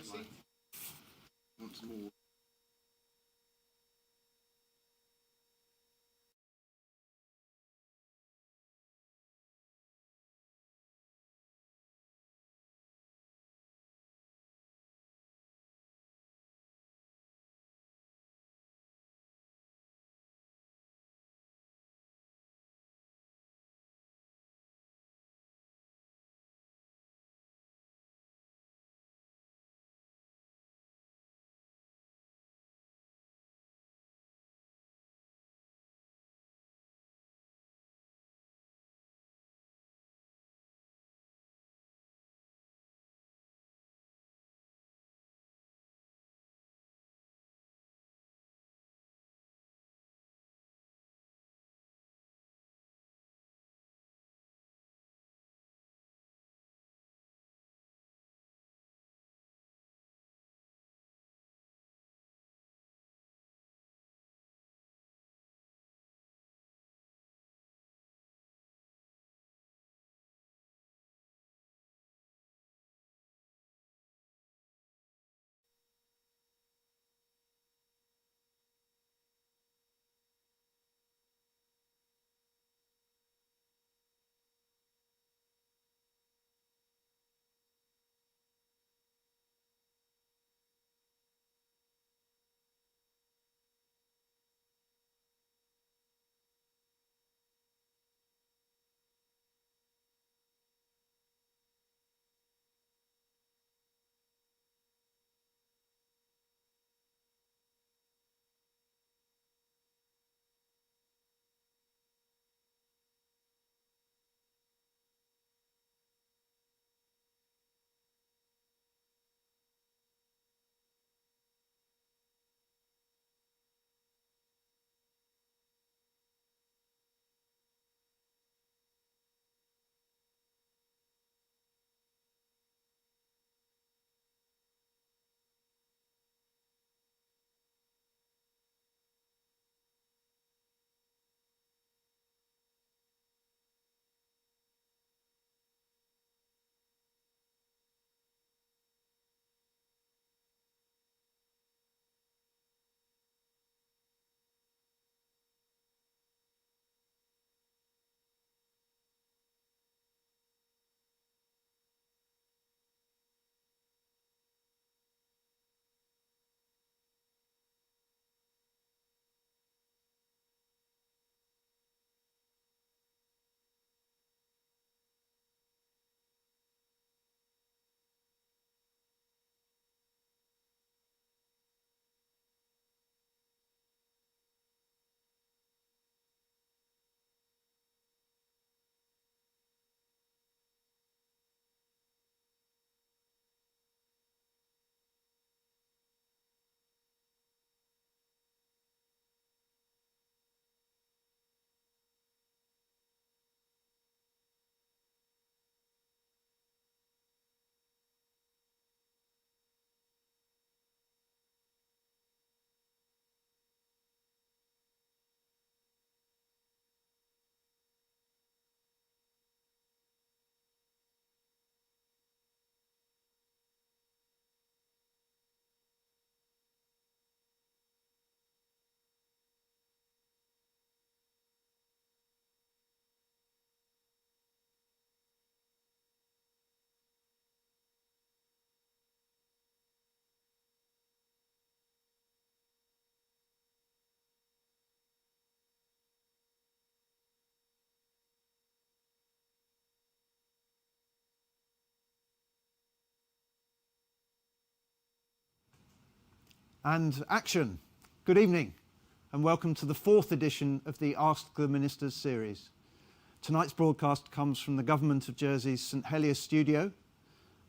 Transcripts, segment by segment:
seat? Once more. And action. Good evening, and welcome to the fourth edition of the Ask the Ministers series. Tonight's broadcast comes from the Government of Jersey's St Heliers studio.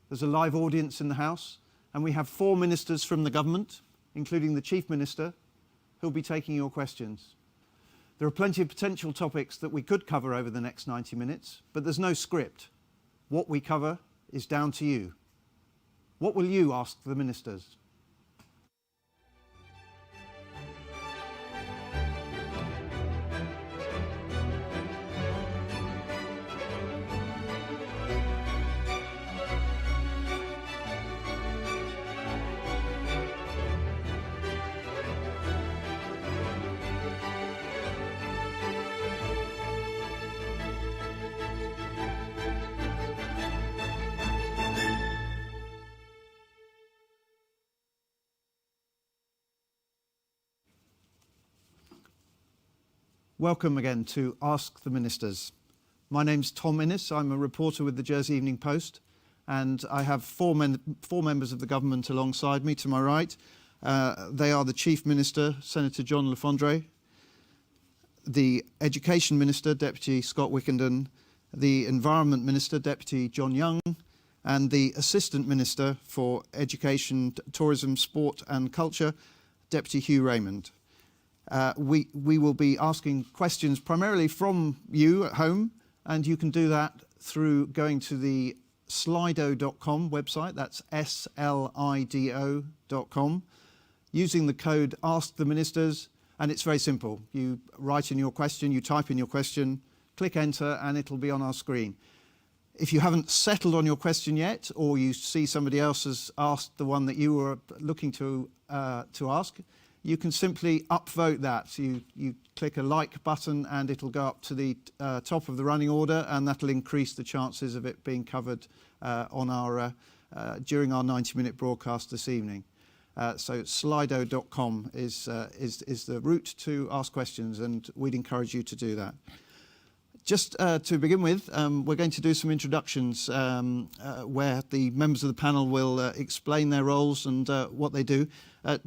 There's a live audience in the house, and we have 4 ministers from the government, including the Chief Minister, who'll be taking your questions. There are plenty of potential topics that we could cover over the next 90 minutes, but there's no script. What we cover is down to you. What will you ask the ministers? Welcome again to Ask the Ministers. My name's Tom Innes. I'm a reporter with the Jersey Evening Post, and I have four members of the government alongside me to my right. They are the Chief Minister, Senator John Lafondre, the Education Minister, Deputy Scott Wickenden, the Environment Minister, Deputy John Young, and the Assistant Minister for Education, Tourism, Sport and Culture, Deputy Hugh Raymond. We will be asking questions primarily from you at home, and you can do that through going to the slido.com website, that's slido.com, using the code Ask the Ministers, and it's very simple. You write in your question, you type in your question, click enter, and it'll be on our screen. If you haven't settled on your question yet, or you see somebody else has asked the one that you were looking to ask, you can simply upvote that. You click a like button and it'll go up to the top of the running order, and that'll increase the chances of it being covered on our during our 90-minute broadcast this evening. So slido.com is the route to ask questions, and we'd encourage you to do that. Just to begin with, we're going to do some introductions where the members of the panel will explain their roles and what they do.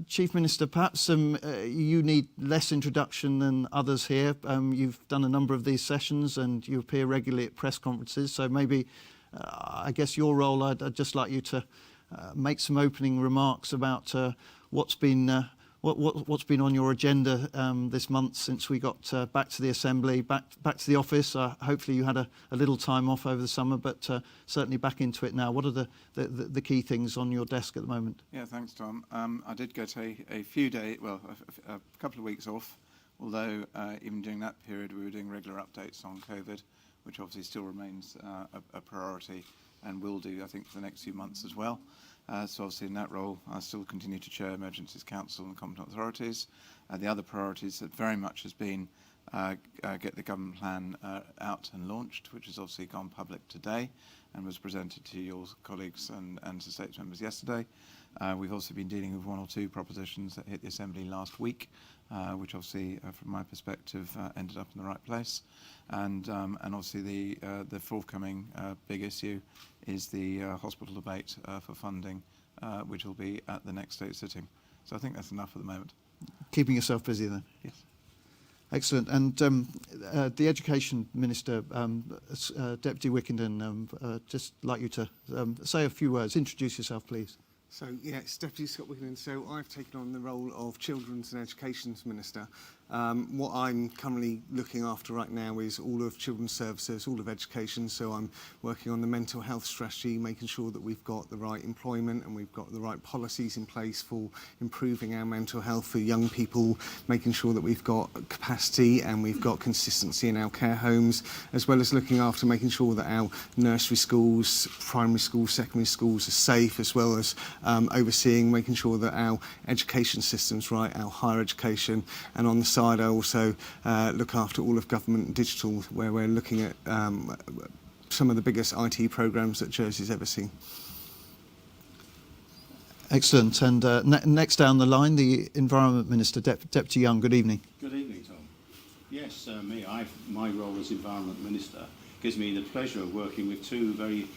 Chief Minister, perhaps you need less introduction than others here. You've done a number of these sessions and you appear regularly at press conferences, so maybe, I guess your role, I'd just like you to make some opening remarks about what's been on your agenda this month since we got back to the Assembly, back to the office. Hopefully you had a little time off over the summer, but certainly back into it now. What are the key things on your desk at the moment? Yeah, thanks, Tom. I did get a couple of weeks off, although even during that period we were doing regular updates on COVID, which obviously still remains a priority and will do, I think, for the next few months as well. So obviously in that role, I still continue to chair Emergencies Council and Competent Authorities. The other priorities that very much has been get the government plan out and launched, which has obviously gone public today and was presented to your colleagues and to States members yesterday. We've also been dealing with one or two propositions that hit the Assembly last week, which obviously, from my perspective, ended up in the right place. And obviously the forthcoming big issue is the hospital debate for funding, which will be at the next state sitting. So I think that's enough at the moment. Keeping yourself busy then? Yes. Excellent. And the Education Minister, Deputy Wickenden, just like you to say a few words. Introduce yourself, please. So, yeah, it's Deputy Scott Wickenden. So I've taken on the role of Children's and Education's Minister. What I'm currently looking after right now is all of children's services, all of education. So I'm working on the mental health strategy, making sure that we've got the right employment and we've got the right policies in place for improving our mental health for young people, making sure that we've got capacity and we've got consistency in our care homes, as well as looking after making sure that our nursery schools, primary schools, secondary schools are safe, as well as overseeing, making sure that our education system's right, our higher education. And on the side, I also look after all of government digital, where we're looking at some of the biggest IT programs that Jersey's ever seen. Excellent. And next down the line, the Environment Minister, Deputy Young. Good evening. Good evening, Tom. Yes, my role as Environment Minister gives me the pleasure of working with two very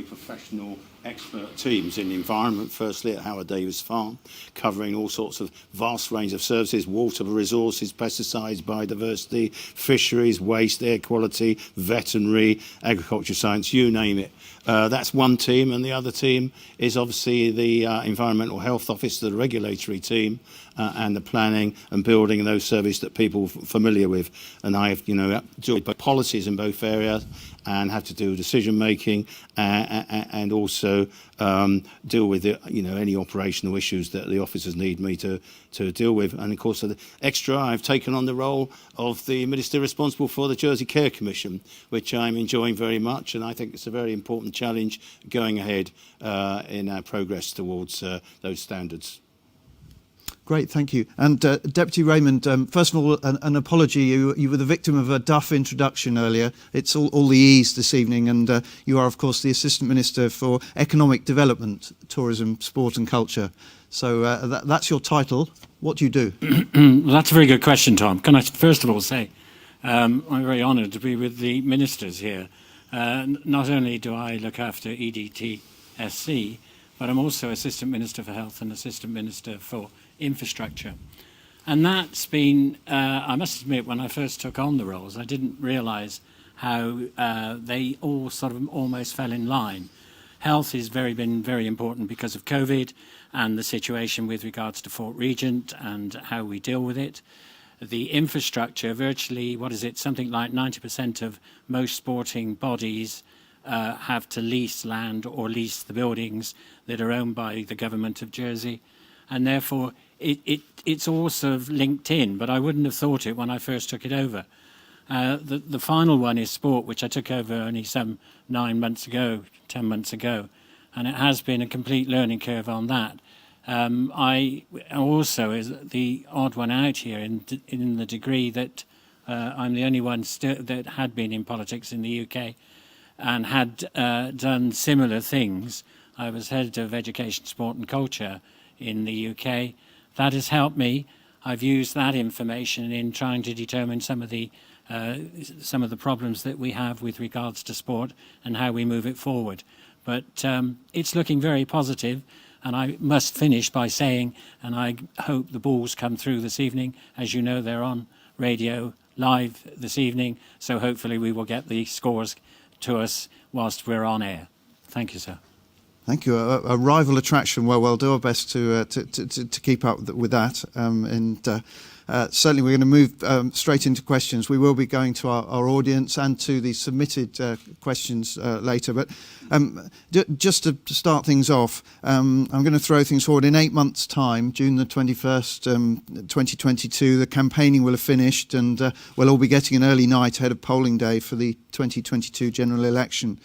professional expert teams in the environment, firstly at Howard Davis Farm, covering all sorts of vast range of services: water resources, pesticides, biodiversity, fisheries, waste, air quality, veterinary, agriculture science, you name it. That's one team, and the other team is obviously the Environmental Health Office, the regulatory team, and the planning and building and those services that people are familiar with. And I have, do policies in both areas and have to do decision making and also deal with any operational issues that the officers need me to deal with. And of course, the extra, I've taken on the role of the Minister responsible for the Jersey Care Commission, which I'm enjoying very much, and I think it's a very important challenge going ahead in our progress towards those standards. Great, thank you. And Deputy Raymond, first of all, an apology. You were the victim of a duff introduction earlier. It's all the E's this evening, and you are, of course, the Assistant Minister for Economic Development, Tourism, Sport and Culture. So that's your title. What do you do? Well, that's a very good question, Tom. Can I first of all say I'm very honoured to be with the ministers here. Not only do I look after EDTSC, but I'm also Assistant Minister for Health and Assistant Minister for Infrastructure. And that's been, I must admit, when I first took on the roles, I didn't realise how they all sort of almost fell in line. Health has been very important because of COVID and the situation with regards to Fort Regent and how we deal with it. The infrastructure, virtually, something like 90% of most sporting bodies have to lease land or lease the buildings that are owned by the government of Jersey. And therefore, it's all sort of linked in, but I wouldn't have thought it when I first took it over. The final one is sport, which I took over only some 10 months ago, and it has been a complete learning curve on that. I also is the odd one out here in the degree that I'm the only one that had been in politics in the UK and had done similar things. I was head of education, sport and culture in the UK. That has helped me. I've used that information in trying to determine some of the problems that we have with regards to sport and how we move it forward. But it's looking very positive, and I must finish by saying, and I hope the Bulls come through this evening. As you know, they're on radio live this evening, so hopefully we will get the scores to us whilst we're on air. Thank you, sir. Thank you. A rival attraction. Well, we'll do our best to keep up with that. Certainly, we're going to move straight into questions. We will be going to our audience and to the submitted questions later. But just to start things off, I'm going to throw things forward. In 8 months' time, June the 21st, 2022, the campaigning will have finished, and we'll all be getting an early night ahead of polling day for the 2022 general election.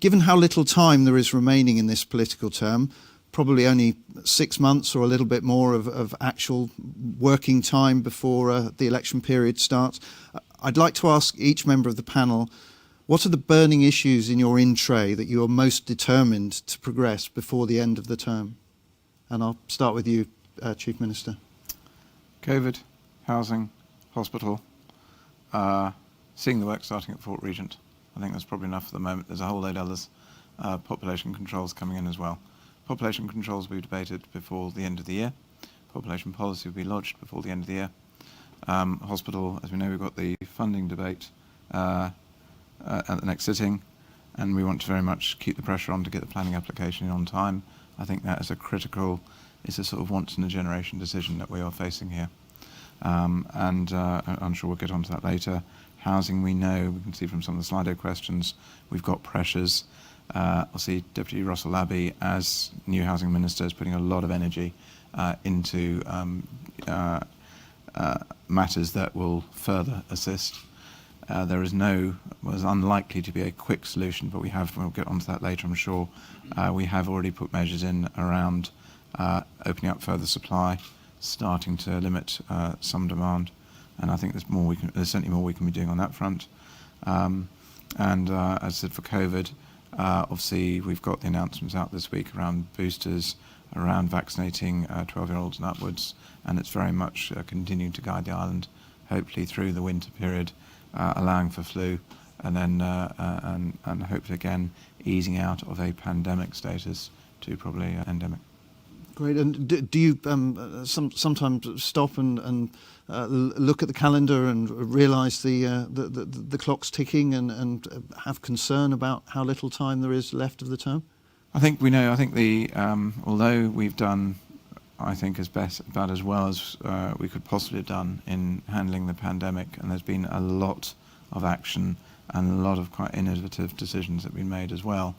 Given how little time there is remaining in this political term, probably only 6 months or a little bit more of actual working time before the election period starts, I'd like to ask each member of the panel, what are the burning issues in your in-tray that you are most determined to progress before the end of the term? And I'll start with you, Chief Minister. COVID, housing, hospital, seeing the work starting at Fort Regent. I think that's probably enough for the moment. There's a whole load of others. Population controls coming in as well. Population controls will be debated before the end of the year. Population policy will be lodged before the end of the year. Hospital, as we know, we've got the funding debate at the next sitting, and we want to very much keep the pressure on to get the planning application in on time. I think that is it's a sort of once-in-a-generation decision that we are facing here. I'm sure we'll get onto that later. Housing, we know, we can see from some of the Slido questions, we've got pressures. I'll see Deputy Russell Abbey, as new housing minister, is putting a lot of energy into matters that will further assist. There is was unlikely to be a quick solution, but we'll get onto that later, I'm sure. We have already put measures in around opening up further supply, starting to limit some demand. And I think there's certainly more we can be doing on that front. As I said, for COVID, obviously we've got the announcements out this week around boosters, around vaccinating 12-year-olds and upwards, and it's very much continuing to guide the island, hopefully through the winter period, allowing for flu, and then and hopefully again easing out of a pandemic status to probably endemic. Great. And do you sometimes stop and look at the calendar and realise the clock's ticking and have concern about how little time there is left of the term? I think we know. I think although we've done, I think, about as well as we could possibly have done in handling the pandemic, and there's been a lot of action and a lot of quite innovative decisions that have been made as well.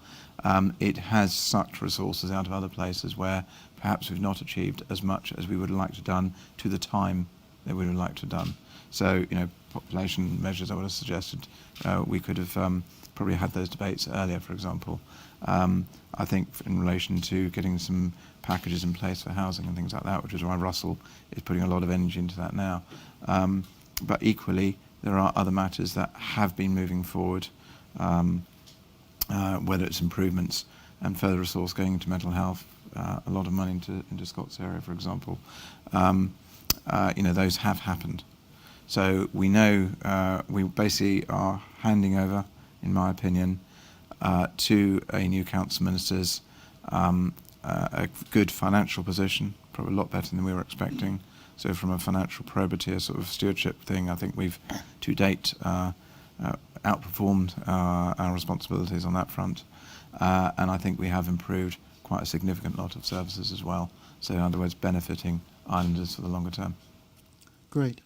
It has sucked resources out of other places where perhaps we've not achieved as much as we would have liked to have done to the time that we would have liked to have done. So, population measures, I would have suggested we could have probably had those debates earlier, for example. I think in relation to getting some packages in place for housing and things like that, which is why Russell is putting a lot of energy into that now. But equally, there are other matters that have been moving forward, whether it's improvements and further resource going into mental health, a lot of money into Scott's area, for example, those have happened. So we know we basically are handing over, in my opinion, to a new council minister's a good financial position, probably a lot better than we were expecting. So from a financial probity, a sort of stewardship thing, I think we've, to date, outperformed our responsibilities on that front. And I think we have improved quite a significant lot of services as well. So in other words, benefiting islanders for the longer term. Great.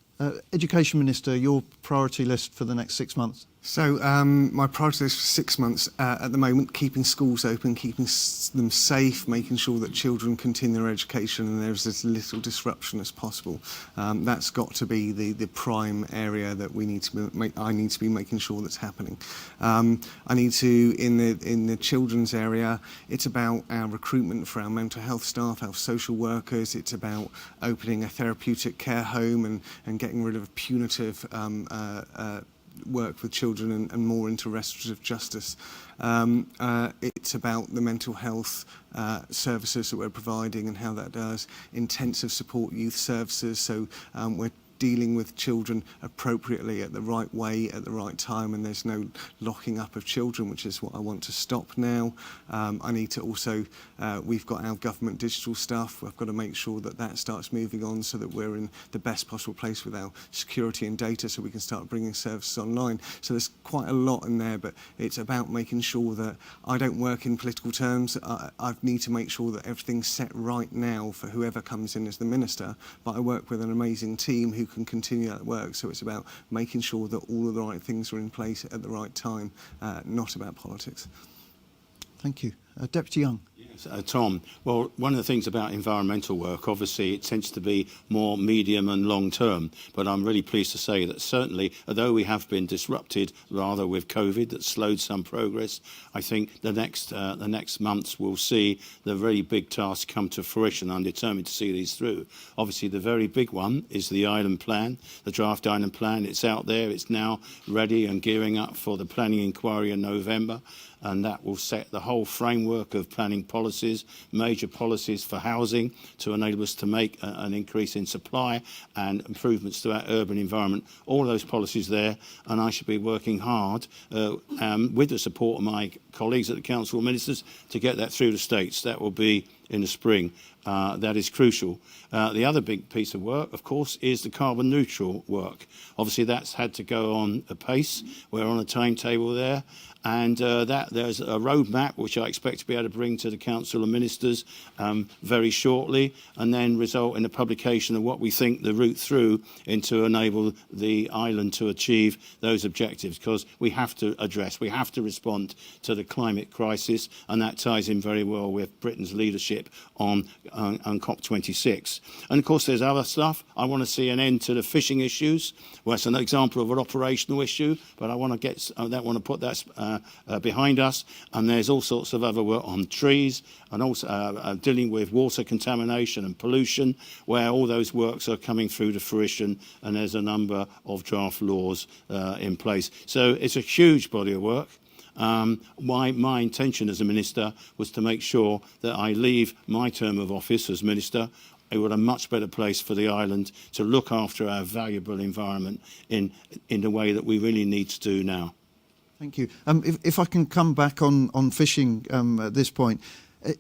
Education Minister, your priority list for the next 6 months? So my priority is for 6 months at the moment, keeping schools open, keeping them safe, making sure that children continue their education and there's as little disruption as possible. That's got to be the prime area that we need to I need to be making sure that's happening. I need to, in the children's area, it's about our recruitment for our mental health staff, our social workers. It's about opening a therapeutic care home and getting rid of punitive work with children and more into restorative justice. It's about the mental health services that we're providing and how that does. Intensive support youth services, so we're dealing with children appropriately at the right way at the right time, and there's no locking up of children, which is what I want to stop now. I need to also, we've got our government digital stuff. We've got to make sure that that starts moving on so that we're in the best possible place with our security and data so we can start bringing services online. So there's quite a lot in there, but it's about making sure that I don't work in political terms. I need to make sure that everything's set right now for whoever comes in as the minister, but I work with an amazing team who can continue that work. So it's about making sure that all of the right things are in place at the right time, not about politics. Thank you. Deputy Young. Yes, Tom, well, one of the things about environmental work, obviously, it tends to be more medium and long term. But I'm really pleased to say that certainly, although we have been disrupted rather with COVID, that slowed some progress, I think the next months will see the very big task come to fruition. I'm determined to see these through. Obviously, the very big one is the island plan, the draft island plan. It's out there. It's now ready and gearing up for the planning inquiry in November. And that will set the whole framework of planning policies, major policies for housing to enable us to make an increase in supply and improvements to our urban environment. All those policies there, and I should be working hard with the support of my colleagues at the Council of Ministers to get that through the States. That will be in the spring. That is crucial. The other big piece of work, of course, is the carbon neutral work. Obviously, that's had to go on apace. We're on a timetable there. And there's a roadmap which I expect to be able to bring to the Council of Ministers very shortly, and then result in a publication of what we think the route through into enable the island to achieve those objectives, because we have to respond to the climate crisis, and that ties in very well with Britain's leadership on COP26. And of course, there's other stuff. I want to see an end to the fishing issues. Well, it's an example of an operational issue, but I want to put that behind us. And there's all sorts of other work on trees and also dealing with water contamination and pollution, where all those works are coming through to fruition, and there's a number of draft laws in place. So it's a huge body of work. My intention as a minister was to make sure that I leave my term of office as minister with a much better place for the island to look after our valuable environment in the way that we really need to do now. Thank you. If I can come back on fishing at this point,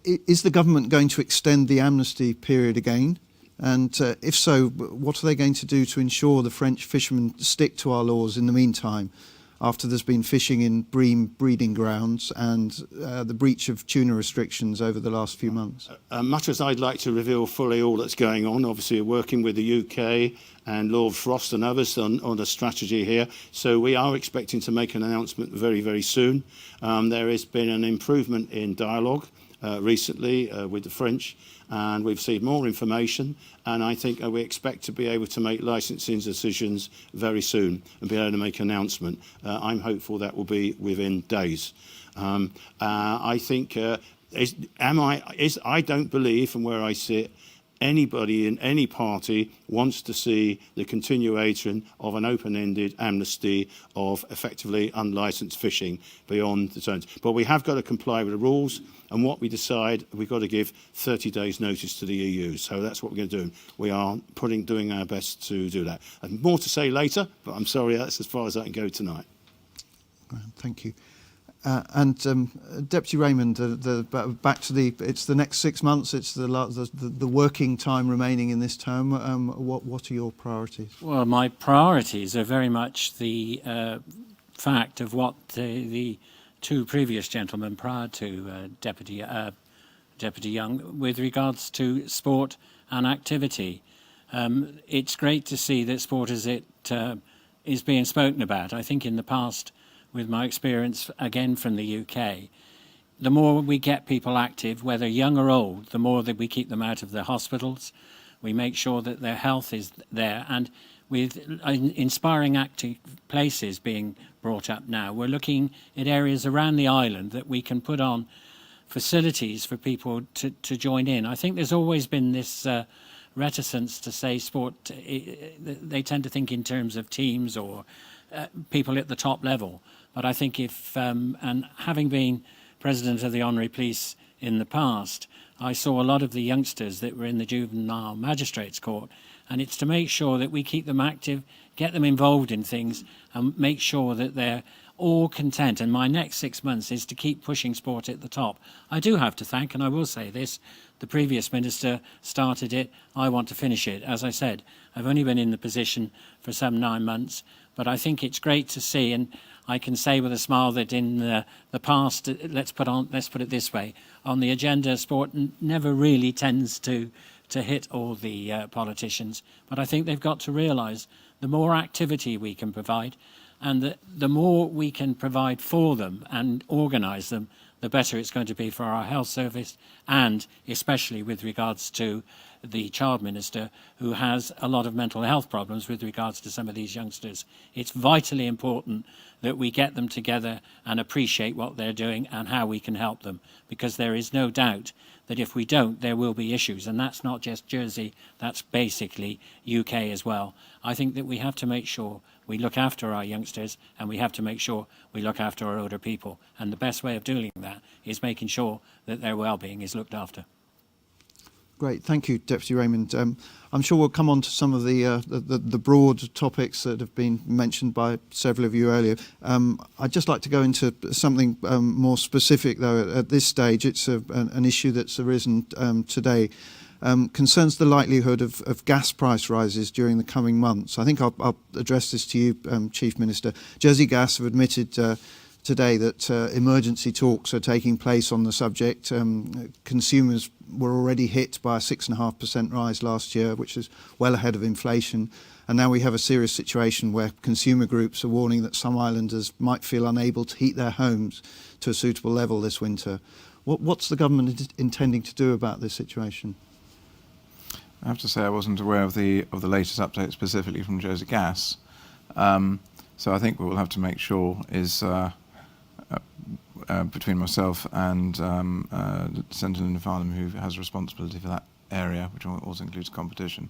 is the government going to extend the amnesty period again? And if so, what are they going to do to ensure the French fishermen stick to our laws in the meantime, after there's been fishing in bream breeding grounds and the breach of tuna restrictions over the last few months? Much as I'd like to reveal fully all that's going on, obviously we're working with the UK and Lord Frost and others on the strategy here. So we are expecting to make an announcement very, very soon. There has been an improvement in dialogue recently with the French, and we've received more information, and I think we expect to be able to make licensing decisions very soon and be able to make an announcement. I'm hopeful that will be within days. I think I don't believe, from where I sit, anybody in any party wants to see the continuation of an open-ended amnesty of effectively unlicensed fishing beyond the zones. But we have got to comply with the rules, and what we decide, we've got to give 30 days notice to the EU. So that's what we're going to do. We are doing our best to do that. And more to say later, but I'm sorry, that's as far as I can go tonight. Thank you. Deputy Raymond, back to it's the next 6 months. It's the working time remaining in this term. What are your priorities? Well, my priorities are very much the fact of what the two previous gentlemen prior to Deputy Young, with regards to sport and activity. It's great to see that sport is being spoken about. I think in the past, with my experience again from the UK, the more we get people active, whether young or old, the more that we keep them out of the hospitals. We make sure that their health is there. And with inspiring active places being brought up now, we're looking at areas around the island that we can put on facilities for people to join in. I think there's always been this reticence to say sport. They tend to think in terms of teams or people at the top level. But I think and having been president of the Honorary Police in the past, I saw a lot of the youngsters that were in the Juvenile Magistrates Court, and it's to make sure that we keep them active, get them involved in things, and make sure that they're all content. And my next 6 months is to keep pushing sport at the top. I do have to thank, and I will say this, the previous minister started it. I want to finish it. As I said, I've only been in the position for some 9 months, but I think it's great to see, and I can say with a smile that in the past, let's put it this way, on the agenda, sport never really tends to hit all the politicians. But I think they've got to realise the more activity we can provide, and the more we can provide for them and organise them, the better it's going to be for our health service, and especially with regards to the child minister, who has a lot of mental health problems with regards to some of these youngsters. It's vitally important that we get them together and appreciate what they're doing and how we can help them, because there is no doubt that if we don't, there will be issues. And that's not just Jersey, that's basically UK as well. I think that we have to make sure we look after our youngsters, and we have to make sure we look after our older people. And the best way of doing that is making sure that their well-being is looked after. Great, thank you, Deputy Raymond. I'm sure we'll come on to some of the broad topics that have been mentioned by several of you earlier. I'd just like to go into something more specific, though, at this stage. It's an issue that's arisen today. Concerns the likelihood of gas price rises during the coming months. I think I'll address this to you, Chief Minister. Jersey Gas have admitted today that emergency talks are taking place on the subject. Consumers were already hit by a 6.5% rise last year, which is well ahead of inflation. And now we have a serious situation where consumer groups are warning that some islanders might feel unable to heat their homes to a suitable level this winter. What's the government intending to do about this situation? I have to say I wasn't aware of the latest update specifically from Jersey Gas. So I think what we'll have to make sure is between myself and Senator Linda Farnham, who has responsibility for that area, which also includes competition,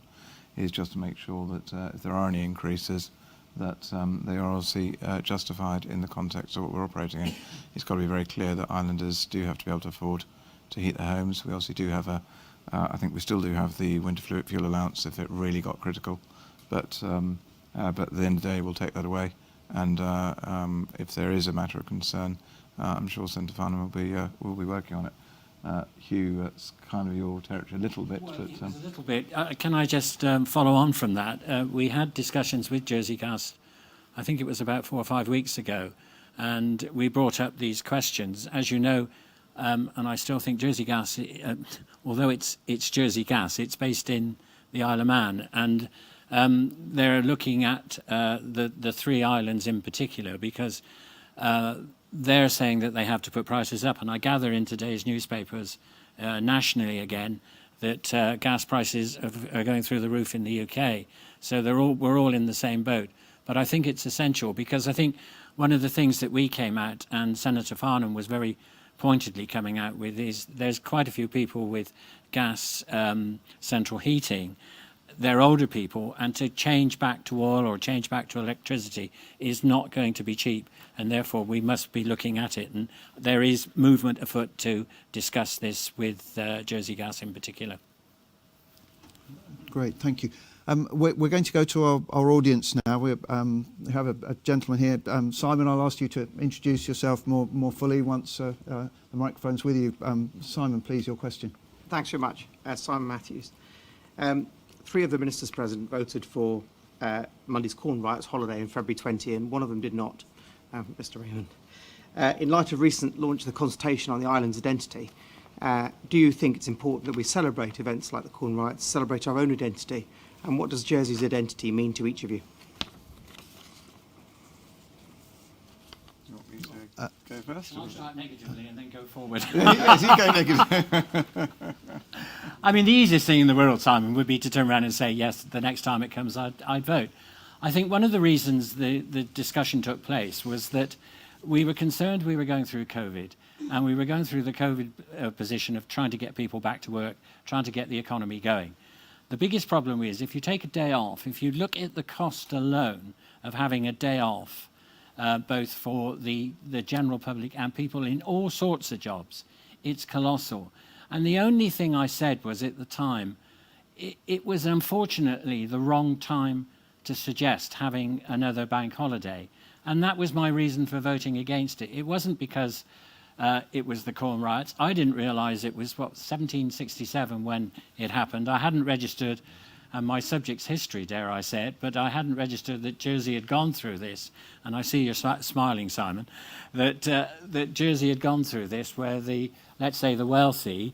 is just to make sure that if there are any increases, that they are obviously justified in the context of what we're operating in. It's got to be very clear that islanders do have to be able to afford to heat their homes. We obviously do have I think we still do have the winter fuel allowance if it really got critical, but at the end of the day we'll take that away, and if there is a matter of concern, I'm sure Senator Farnham will be working on it. Hugh, that's kind of your territory a little bit. Well, but, it was a little bit. Can I just follow on from that? We had discussions with Jersey Gas, I think it was about 4 or 5 weeks ago, and we brought up these questions. As you know, and I still think Jersey Gas, although it's Jersey Gas, it's based in the Isle of Man, and they're looking at the three islands in particular, because they're saying that they have to put prices up. And I gather in today's newspapers nationally again that gas prices are going through the roof in the UK. So we're all in the same boat. But I think it's essential, because I think one of the things that we came at, and Senator Farnham was very pointedly coming out with, is there's quite a few people with gas central heating, they're older people, and to change back to oil or change back to electricity is not going to be cheap, and therefore we must be looking at it. And there is movement afoot to discuss this with Jersey Gas in particular. Great, thank you. We're going to go to our audience now. We have a gentleman here. Simon, I'll ask you to introduce yourself more fully once the microphone's with you. Simon, please, your question. Thanks very much. Simon Matthews. 3 of the ministers present voted for Monday's Corn Riots holiday in February 20, and one of them did not, Mr. Raymond. In light of recent launch of the consultation on the island's identity, do you think it's important that we celebrate events like the Corn Riots, celebrate our own identity, and what does Jersey's identity mean to each of you? Do you want me to go first? I'll start negatively and then go forward. Yes, you go negative. I mean, the easiest thing in the world, Simon, would be to turn around and say, yes, the next time it comes, I'd vote. I think one of the reasons the discussion took place was that we were concerned we were going through COVID, and we were going through the COVID position of trying to get people back to work, trying to get the economy going. The biggest problem is if you take a day off, if you look at the cost alone of having a day off, both for the general public and people in all sorts of jobs, it's colossal. And the only thing I said was at the time, it was unfortunately the wrong time to suggest having another bank holiday. And that was my reason for voting against it. It wasn't because it was the Corn Riots. I didn't realise it was, 1767 when it happened. I hadn't registered my subject's history, dare I say it, but I hadn't registered that Jersey had gone through this. And I see you're smiling, Simon, that Jersey had gone through this where let's say the wealthy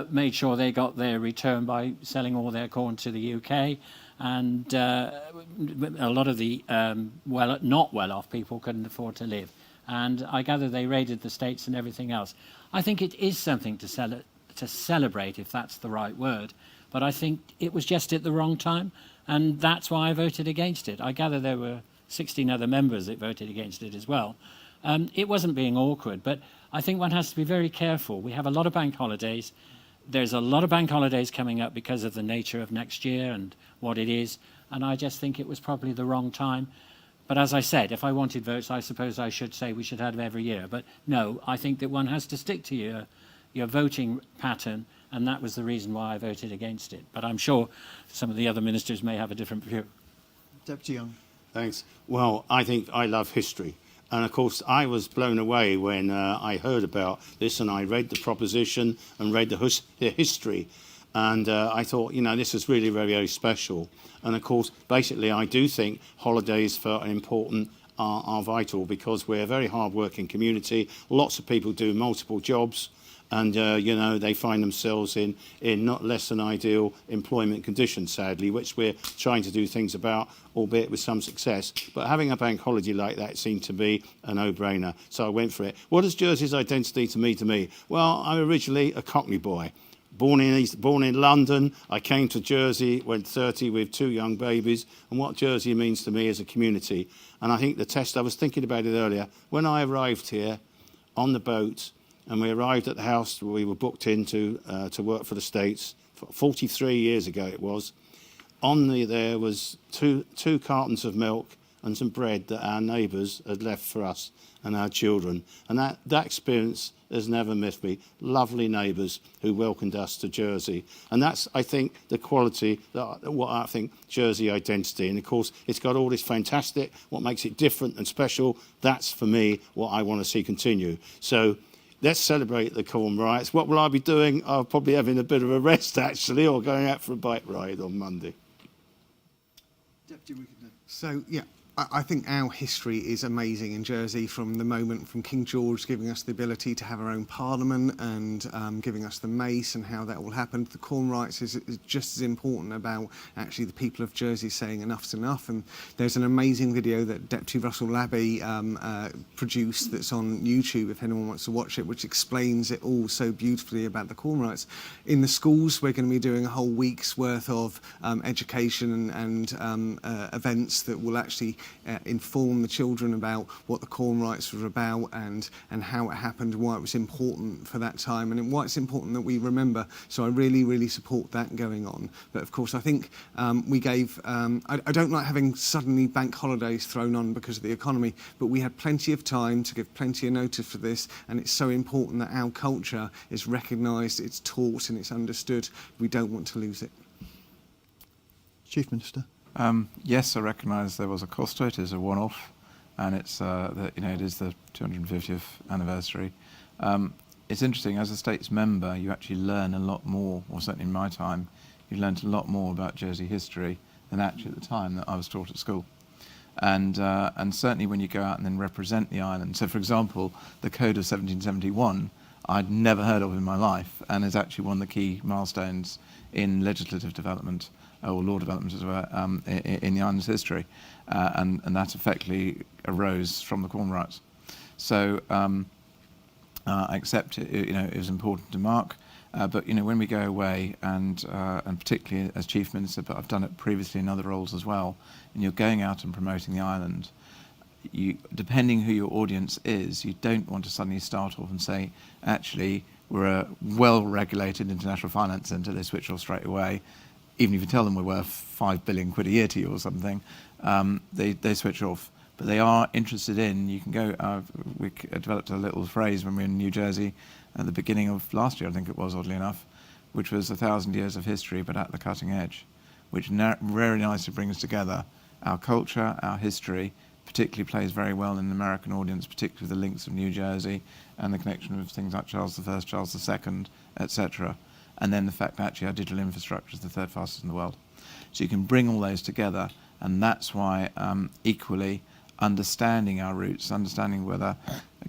made sure they got their return by selling all their corn to the UK, and a lot of the not well-off people couldn't afford to live. And I gather they raided the States and everything else. I think it is something to celebrate, if that's the right word, but I think it was just at the wrong time, and that's why I voted against it. I gather there were 16 other members that voted against it as well. It wasn't being awkward, but I think one has to be very careful. We have a lot of bank holidays. There's a lot of bank holidays coming up because of the nature of next year and what it is, and I just think it was probably the wrong time. But as I said, if I wanted votes, I suppose I should say we should have them every year. But no, I think that one has to stick to your voting pattern, and that was the reason why I voted against it. But I'm sure some of the other ministers may have a different view. Deputy Young. Thanks. Well, I think I love history. And of course, I was blown away when I heard about this, and I read the proposition and read the history. And I thought, this is really very, very special. And of course, basically, I do think holidays for an important are vital, because we're a very hard-working community. Lots of people do multiple jobs, and they find themselves in not less than ideal employment conditions, sadly, which we're trying to do things about, albeit with some success. But having a bank holiday like that seemed to be a no-brainer, so I went for it. What is Jersey's identity to me? Well, I'm originally a Cockney boy. Born in London. I came to Jersey when 30 with 2 young babies, and what Jersey means to me is a community. And I think the test, I was thinking about it earlier, when I arrived here on the boat, and we arrived at the house where we were booked in to work for the States, 43 years ago it was, there was two cartons of milk and some bread that our neighbours had left for us and our children. And that experience has never missed me. Lovely neighbours who welcomed us to Jersey. And that's, I think, the quality, what I think Jersey identity. And of course, it's got all this fantastic, what makes it different and special. That's, for me, what I want to see continue. So let's celebrate the Corn Riots. What will I be doing? I'll probably having a bit of a rest, actually, or going out for a bike ride on Monday. Deputy Wickenden. So, yeah, I think our history is amazing in Jersey, from the moment from King George giving us the ability to have our own parliament and giving us the mace, and how that all happened. The Corn Riots is just as important about actually the people of Jersey saying enough's enough. And there's an amazing video that Deputy Russell Labby produced that's on YouTube if anyone wants to watch it, which explains it all so beautifully about the Corn Riots. In the schools, we're going to be doing a whole week's worth of education and events that will actually inform the children about what the Corn Rights were about and how it happened, why it was important for that time, and why it's important that we remember. So I really, really support that going on. But of course, I think we gave, I don't like having suddenly bank holidays thrown on because of the economy, but we had plenty of time to give plenty of notice for this, and it's so important that our culture is recognised, it's taught and it's understood. We don't want to lose it. Chief Minister. Yes, I recognise there was a cost to it. It is a one-off, and it's it is the 250th anniversary. It's interesting, as a States member, you actually learn a lot more, or certainly in my time, you learned a lot more about Jersey history than actually at the time that I was taught at school. And certainly when you go out and then represent the island. So, for example, the Code of 1771, I'd never heard of in my life, and is actually one of the key milestones in legislative development, or law development as well, in the island's history. And that effectively arose from the Corn Rights. So I accept it, it was important to mark. But when we go away, and particularly as Chief Minister, but I've done it previously in other roles as well, and you're going out and promoting the island, depending who your audience is, you don't want to suddenly start off and say, actually, we're a well-regulated international finance centre, they switch off straight away. Even if you tell them we're worth 5 billion quid a year to you or something, they switch off. But they are interested in, you can go, we developed a little phrase when we were in New Jersey at the beginning of last year, I think it was, oddly enough, which was 1,000 years of history, but at the cutting edge, which very nicely brings together our culture, our history, particularly plays very well in the American audience, particularly the links of New Jersey and the connection with things like Charles I, Charles II, etc. And then the fact that actually our digital infrastructure is the third fastest in the world. So you can bring all those together, and that's why equally understanding our roots, understanding whether,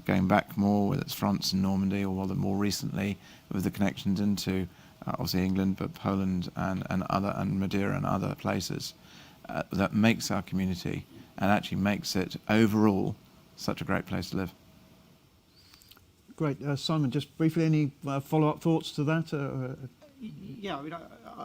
going back more, whether it's France and Normandy, or whether more recently with the connections into obviously England, but Poland and Madeira and other places, that makes our community and actually makes it overall such a great place to live. Great. Simon, just briefly, any follow-up thoughts to that? Yeah, I mean,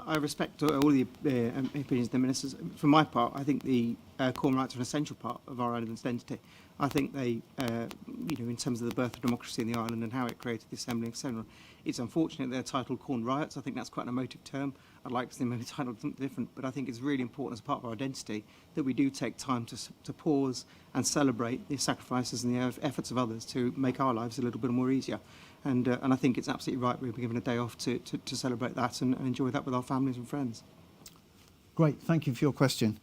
I respect all the opinions of the ministers. For my part, I think the Corn Rights are an essential part of our island's identity. I think they, in terms of the birth of democracy in the island and how it created the Assembly, etc., it's unfortunate they're titled Corn Riots. I think that's quite an emotive term. I'd like to see them maybe titled something different, but I think it's really important as part of our identity that we do take time to pause and celebrate the sacrifices and the efforts of others to make our lives a little bit more easier. And I think it's absolutely right we'll be given a day off to celebrate that and enjoy that with our families and friends. Great, thank you for your question.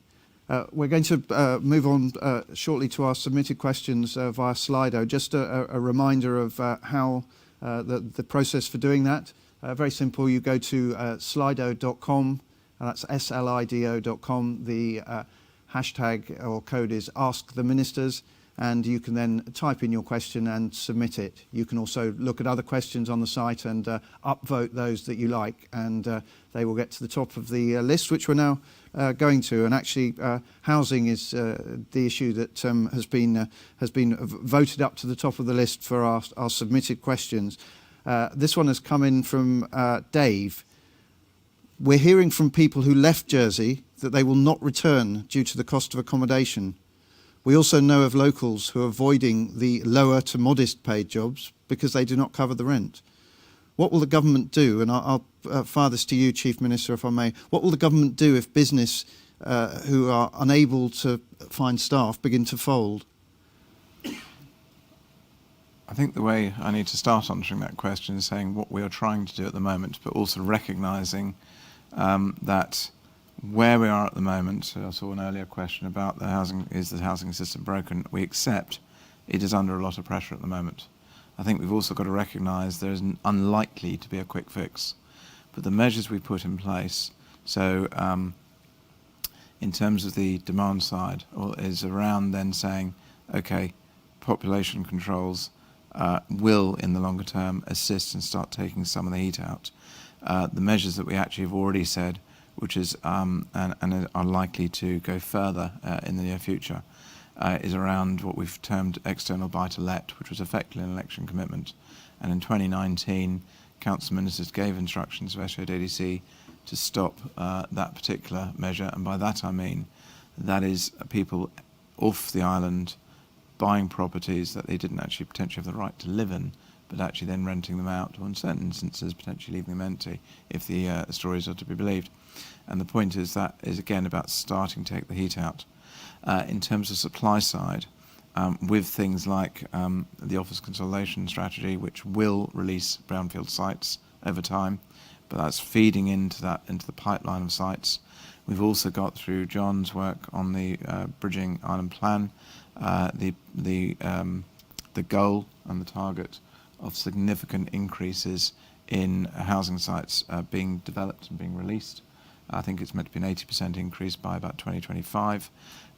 We're going to move on shortly to our submitted questions via Slido. Just a reminder of how the process for doing that. Very simple, you go to slido.com, and that's slido.com. The hashtag or code is Ask the Ministers, and you can then type in your question and submit it. You can also look at other questions on the site and upvote those that you like, and they will get to the top of the list, which we're now going to. And actually, housing is the issue that has been voted up to the top of the list for our submitted questions. This one has come in from Dave. We're hearing from people who left Jersey that they will not return due to the cost of accommodation. We also know of locals who are avoiding the lower to modest paid jobs because they do not cover the rent. What will the government do? And I'll fire this to you, Chief Minister, if I may. What will the government do if business who are unable to find staff begin to fold? I think the way I need to start answering that question is saying what we are trying to do at the moment, but also recognising that where we are at the moment, I saw an earlier question about the housing system broken? We accept it is under a lot of pressure at the moment. I think we've also got to recognise there is unlikely to be a quick fix. But the measures we put in place, so in terms of the demand side, is around then saying, okay, population controls will, in the longer term, assist and start taking some of the heat out. The measures that we actually have already said, which is and are likely to go further in the near future, is around what we've termed external buy-to-let, which was effectively an election commitment. And in 2019, Council Ministers gave instructions to SODC to stop that particular measure, and by that I mean that is people off the island, buying properties that they didn't actually potentially have the right to live in, but actually then renting them out, or in certain instances potentially leaving them empty, if the stories are to be believed. And the point is that is again about starting to take the heat out. In terms of supply side, with things like the office consolidation strategy, which will release brownfield sites over time, but that's feeding into the pipeline of sites. We've also got, through John's work on the bridging island plan, the goal and the target of significant increases in housing sites being developed and being released. I think it's meant to be an 80% increase by about 2025.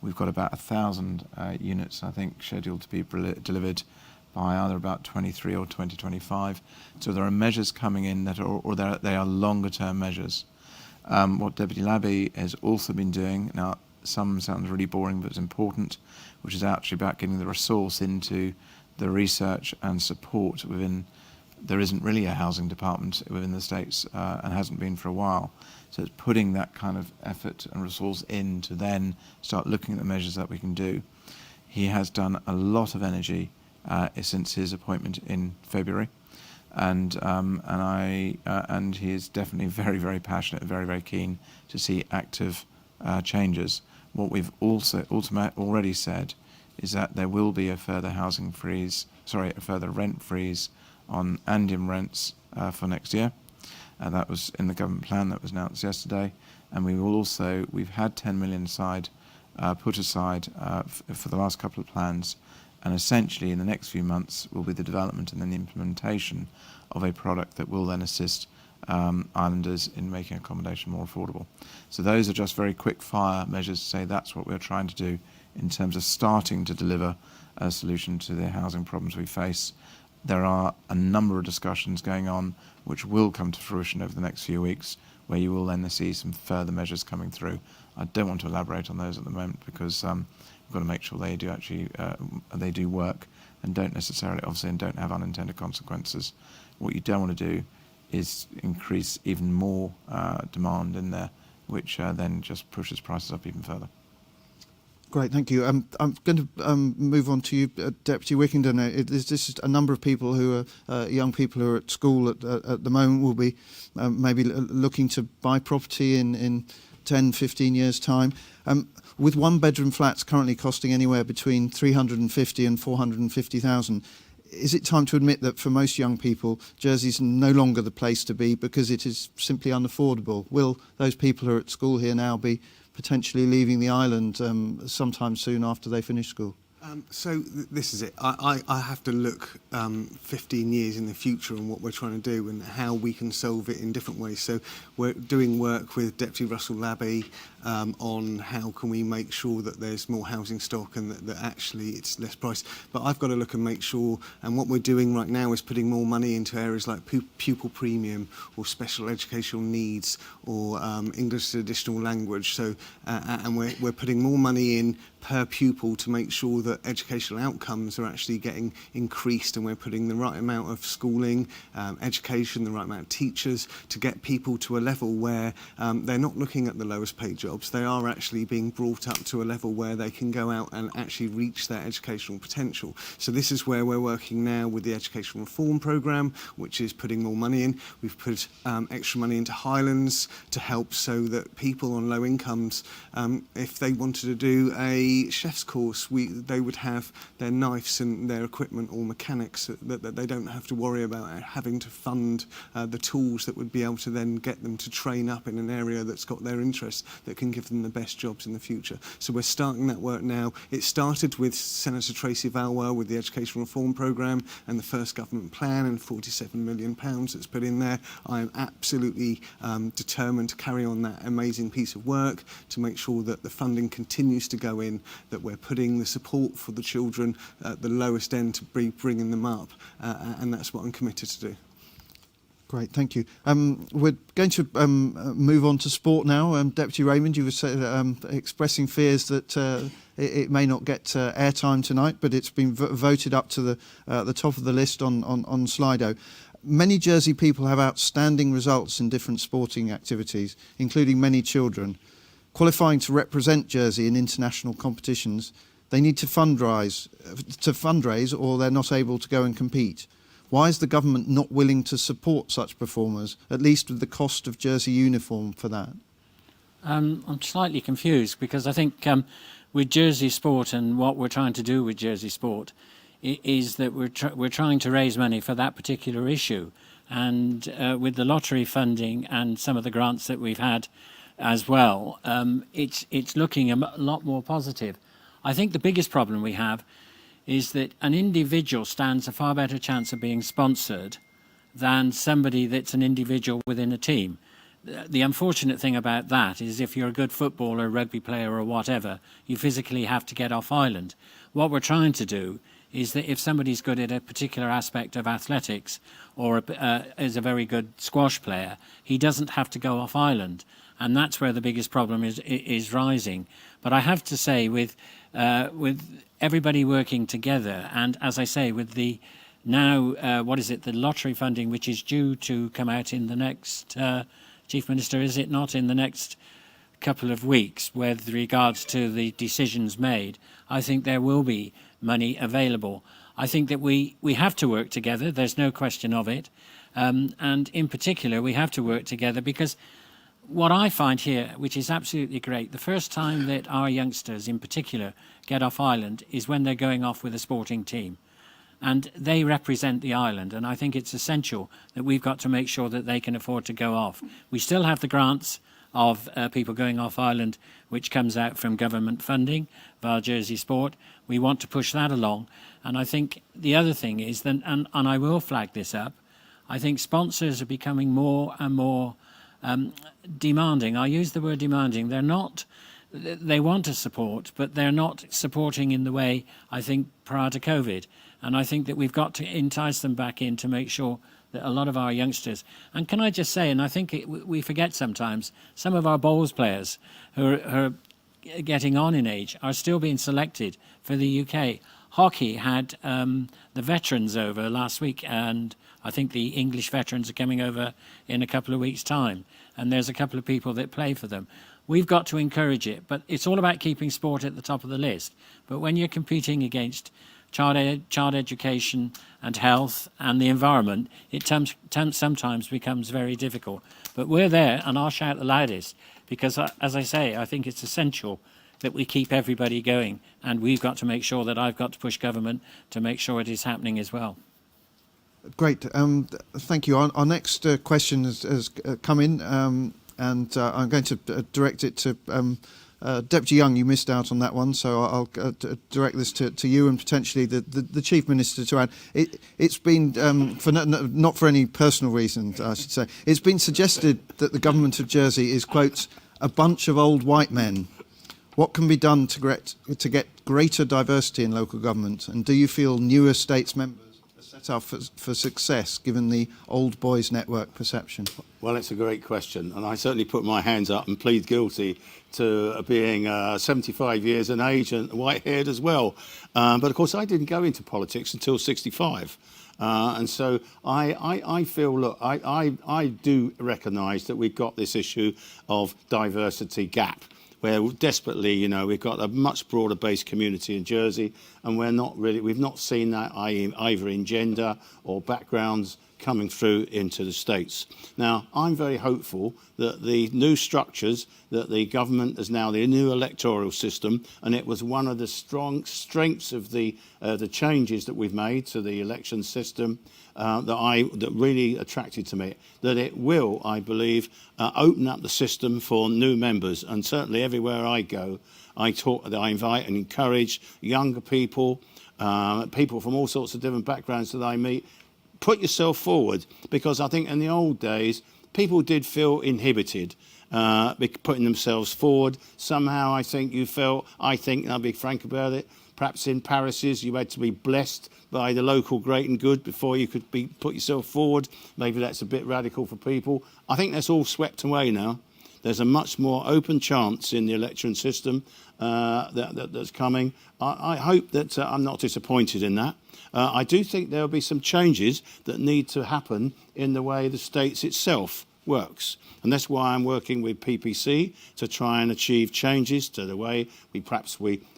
We've got about 1,000 units, I think, scheduled to be delivered by either about 23 or 2025. So there are measures coming in that they are longer term measures. What Deputy Labby has also been doing, now some sounds really boring but it's important, which is actually about getting the resource into the research and support within. There isn't really a housing department within the States and hasn't been for a while. So it's putting that kind of effort and resource in to then start looking at the measures that we can do. He has done a lot of energy since his appointment in February, and he is definitely very, very passionate, very, very keen to see active changes. What we've also already said is that there will be a further a further rent freeze on Andean rents for next year. That was in the government plan that was announced yesterday, and we've had 10 million put aside for the last couple of plans, and essentially in the next few months will be the development and then the implementation of a product that will then assist islanders in making accommodation more affordable. So those are just very quick fire measures to say that's what we're trying to do in terms of starting to deliver a solution to the housing problems we face. There are a number of discussions going on which will come to fruition over the next few weeks, where you will then see some further measures coming through. I don't want to elaborate on those at the moment because we've got to make sure they do work and don't have unintended consequences. What you don't want to do is increase even more demand in there, which then just pushes prices up even further. Great, thank you. I'm going to move on to you, Deputy Wickington. There's just a number of people who are young people who are at school at the moment will be maybe looking to buy property in 10, 15 years' time. With one-bedroom flats currently costing anywhere between 350 and 450,000, is it time to admit that for most young people, Jersey's no longer the place to be because it is simply unaffordable? Will those people who are at school here now be potentially leaving the island sometime soon after they finish school? This is it. I have to look 15 years in the future on what we're trying to do and how we can solve it in different ways. So we're doing work with Deputy Russell Labby on how can we make sure that there's more housing stock and that actually it's less price. But I've got to look and make sure, and what we're doing right now is putting more money into areas like pupil premium or special educational needs or English as an additional language. So and we're putting more money in per pupil to make sure that educational outcomes are actually getting increased, and we're putting the right amount of schooling, education, the right amount of teachers to get people to a level where they're not looking at the lowest paid jobs. They are actually being brought up to a level where they can go out and actually reach their educational potential. So this is where we're working now with the Education Reform Programme, which is putting more money in. We've put extra money into Highlands to help so that people on low incomes, if they wanted to do a chef's course, they would have their knives and their equipment or mechanics that they don't have to worry about having to fund the tools that would be able to then get them to train up in an area that's got their interest, that can give them the best jobs in the future. So we're starting that work now. It started with Senator Tracy Valwell with the Education Reform Programme and the first government plan and £47 million that's put in there. I am absolutely determined to carry on that amazing piece of work to make sure that the funding continues to go in, that we're putting the support for the children at the lowest end to be bringing them up, and that's what I'm committed to do. Great, thank you. We're going to move on to sport now. Deputy Raymond, you were expressing fears that it may not get airtime tonight, but it's been voted up to the top of the list on Slido. Many Jersey people have outstanding results in different sporting activities, including many children. Qualifying to represent Jersey in international competitions, They need to fundraise, or they're not able to go and compete. Why is the government not willing to support such performers, at least with the cost of jersey uniform for that? I'm slightly confused because I think with Jersey Sport and what we're trying to do with Jersey Sport is that we're trying to raise money for that particular issue. And with the lottery funding and some of the grants that we've had as well, it's looking a lot more positive. I think the biggest problem we have is that an individual stands a far better chance of being sponsored than somebody that's an individual within a team. The unfortunate thing about that is if you're a good footballer, rugby player or whatever, you physically have to get off island. What we're trying to do is that if somebody's good at a particular aspect of athletics or is a very good squash player, he doesn't have to go off island. And that's where the biggest problem is rising. But I have to say, with everybody working together, and as I say, with the now, the lottery funding, which is due to come out in the next, Chief Minister, is it not, in the next couple of weeks with regards to the decisions made, I think there will be money available. I think that we have to work together, there's no question of it. And in particular, we have to work together because what I find here, which is absolutely great, the first time that our youngsters in particular get off island is when they're going off with a sporting team. And they represent the island, and I think it's essential that we've got to make sure that they can afford to go off. We still have the grants of people going off island, which comes out from government funding via Jersey Sport. We want to push that along. And I think the other thing is, that, and I will flag this up, I think sponsors are becoming more and more demanding. I use the word demanding. They want to support, but they're not supporting in the way, I think, prior to COVID. And I think that we've got to entice them back in to make sure that a lot of our youngsters, and can I just say, and I think we forget sometimes, some of our bowls players who are getting on in age are still being selected for the UK. Hockey had the veterans over last week, and I think the English veterans are coming over in a couple of weeks' time, and there's a couple of people that play for them. We've got to encourage it, but it's all about keeping sport at the top of the list. But when you're competing against child education and health and the environment, it sometimes becomes very difficult. But we're there, and I'll shout the loudest, because, as I say, I think it's essential that we keep everybody going, and we've got to make sure that I've got to push government to make sure it is happening as well. Great. Thank you. Our next question has come in, and I'm going to direct it to Deputy Young. You missed out on that one, so I'll direct this to you and potentially the Chief Minister to add. It's been, not for any personal reasons, I should say, it's been suggested that the government of Jersey is, quote, a bunch of old white men. What can be done to get greater diversity in local government? And do you feel newer states members are set up for success given the old boys network perception? Well, it's a great question, and I certainly put my hands up and plead guilty to being 75 years in age and white-haired as well. But of course, I didn't go into politics until 65. And so I feel, look, I do recognise that we've got this issue of diversity gap, where desperately, we've got a much broader based community in Jersey, and we've not seen that either in gender or backgrounds coming through into the States. Now, I'm very hopeful that the new structures that the government is now, the new electoral system, and it was one of the strong strengths of the changes that we've made to the election system that really attracted to me, that it will, I believe, open up the system for new members. And certainly everywhere I go, I invite and encourage younger people, people from all sorts of different backgrounds that I meet. Put yourself forward, because I think in the old days, people did feel inhibited putting themselves forward. Somehow I think and I'll be frank about it, perhaps in parishes you had to be blessed by the local great and good before you could put yourself forward. Maybe that's a bit radical for people. I think that's all swept away now. There's a much more open chance in the election system that's coming. I hope that I'm not disappointed in that. I do think there will be some changes that need to happen in the way the States itself works. And that's why I'm working with PPC to try and achieve changes to the way we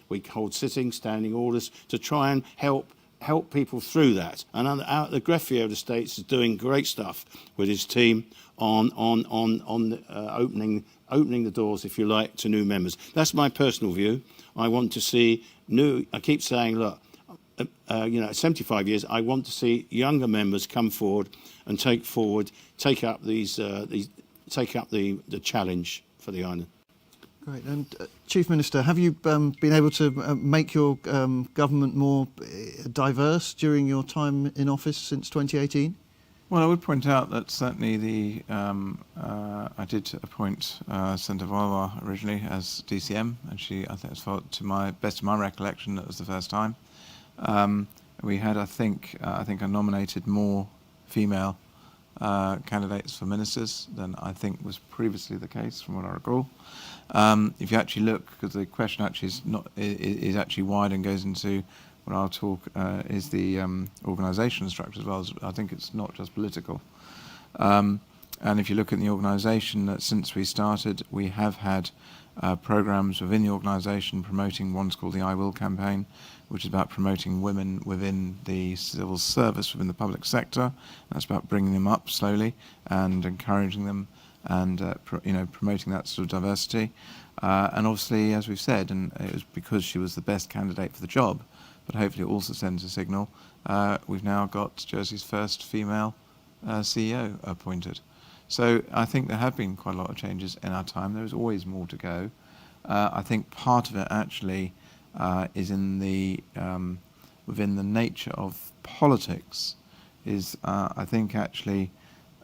We hold sittings, standing orders to try and help people through that. And the Greffier of the States is doing great stuff with his team on opening the doors, if you like, to new members. That's my personal view. I want to see I keep saying, look, at 75 years, I want to see younger members come forward and take up the challenge for the island. Great. And Chief Minister, have you been able to make your government more diverse during your time in office since 2018? Well, I would point out that certainly I did appoint Senator Wawa originally as DCM, and I think, to my best of my recollection, that was the first time. We had, I think I nominated more female candidates for ministers than I think was previously the case, from what I recall. If you actually look, because the question actually is actually wide and goes into what I'll talk is the organisation structure as well. As I think it's not just political. And if you look at the organisation, that since we started, we have had programmes within the organisation promoting one's called the I Will campaign, which is about promoting women within the civil service, within the public sector. That's about bringing them up slowly and encouraging them and promoting that sort of diversity. And obviously, as we've said, and it was because she was the best candidate for the job, but hopefully it also sends a signal, we've now got Jersey's first female CEO appointed. So I think there have been quite a lot of changes in our time. There is always more to go. I think part of it actually is in within the nature of politics. I think actually,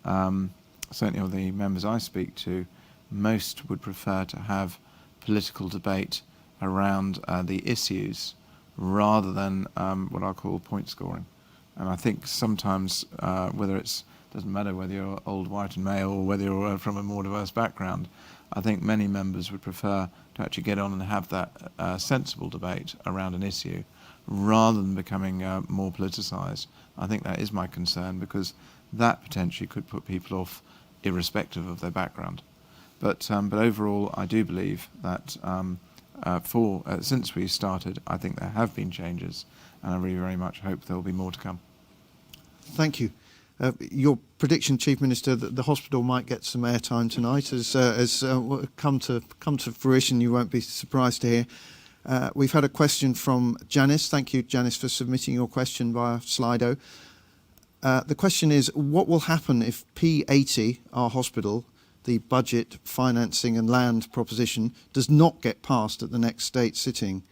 certainly of the members I speak to, most would prefer to have political debate around the issues rather than what I call point scoring. And I think sometimes doesn't matter whether you're old, white and male or whether you're from a more diverse background, I think many members would prefer to actually get on and have that sensible debate around an issue rather than becoming more politicised. I think that is my concern, because that potentially could put people off irrespective of their background. But overall, I do believe that since we started, I think there have been changes, and I really very much hope there will be more to come. Thank you. Your prediction, Chief Minister, that the hospital might get some airtime tonight has come to fruition. You won't be surprised to hear. We've had a question from Janice. Thank you, Janice, for submitting your question via Slido. The question is, what will happen if P80, our hospital, the budget, financing and land proposition, does not get passed at the next state sitting?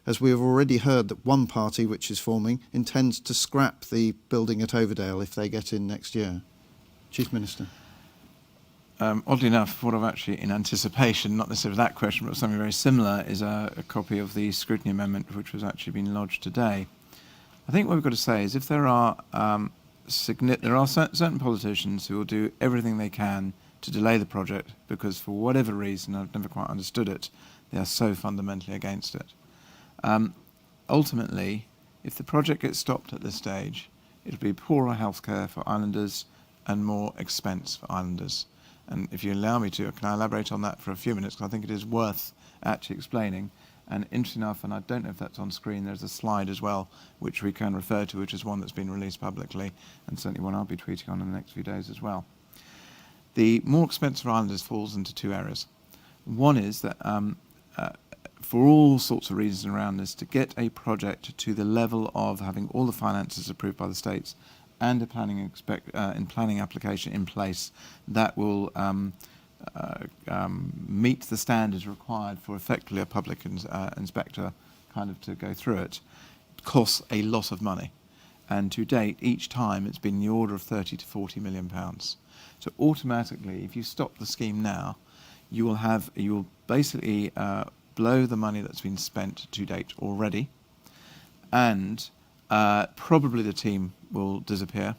As we have already heard that one party, which is forming, intends to scrap the building at Overdale if they get in next year. Chief Minister. Oddly enough, what I've actually, in anticipation, not necessarily that question, but something very similar, is a copy of the scrutiny amendment, which was actually been lodged today. I think what we've got to say is, if there are certain politicians who will do everything they can to delay the project because, for whatever reason, I've never quite understood it, they are so fundamentally against it. Ultimately, if the project gets stopped at this stage, it'll be poorer healthcare for islanders and more expense for islanders. And if you allow me to, can I elaborate on that for a few minutes? Because I think it is worth actually explaining. And interesting enough, and I don't know if that's on screen, there's a slide as well which we can refer to, which is one that's been released publicly, and certainly one I'll be tweeting on in the next few days as well. The more expensive islanders falls into two areas. One is that for all sorts of reasons around this, to get a project to the level of having all the finances approved by the states and a planning application in place that will meet the standards required for effectively a public inspector kind of to go through it, costs a lot of money. And to date, each time it's been in the order of 30 to 40 million pounds. So automatically, if you stop the scheme now, you will basically blow the money that's been spent to date already, and probably the team will disappear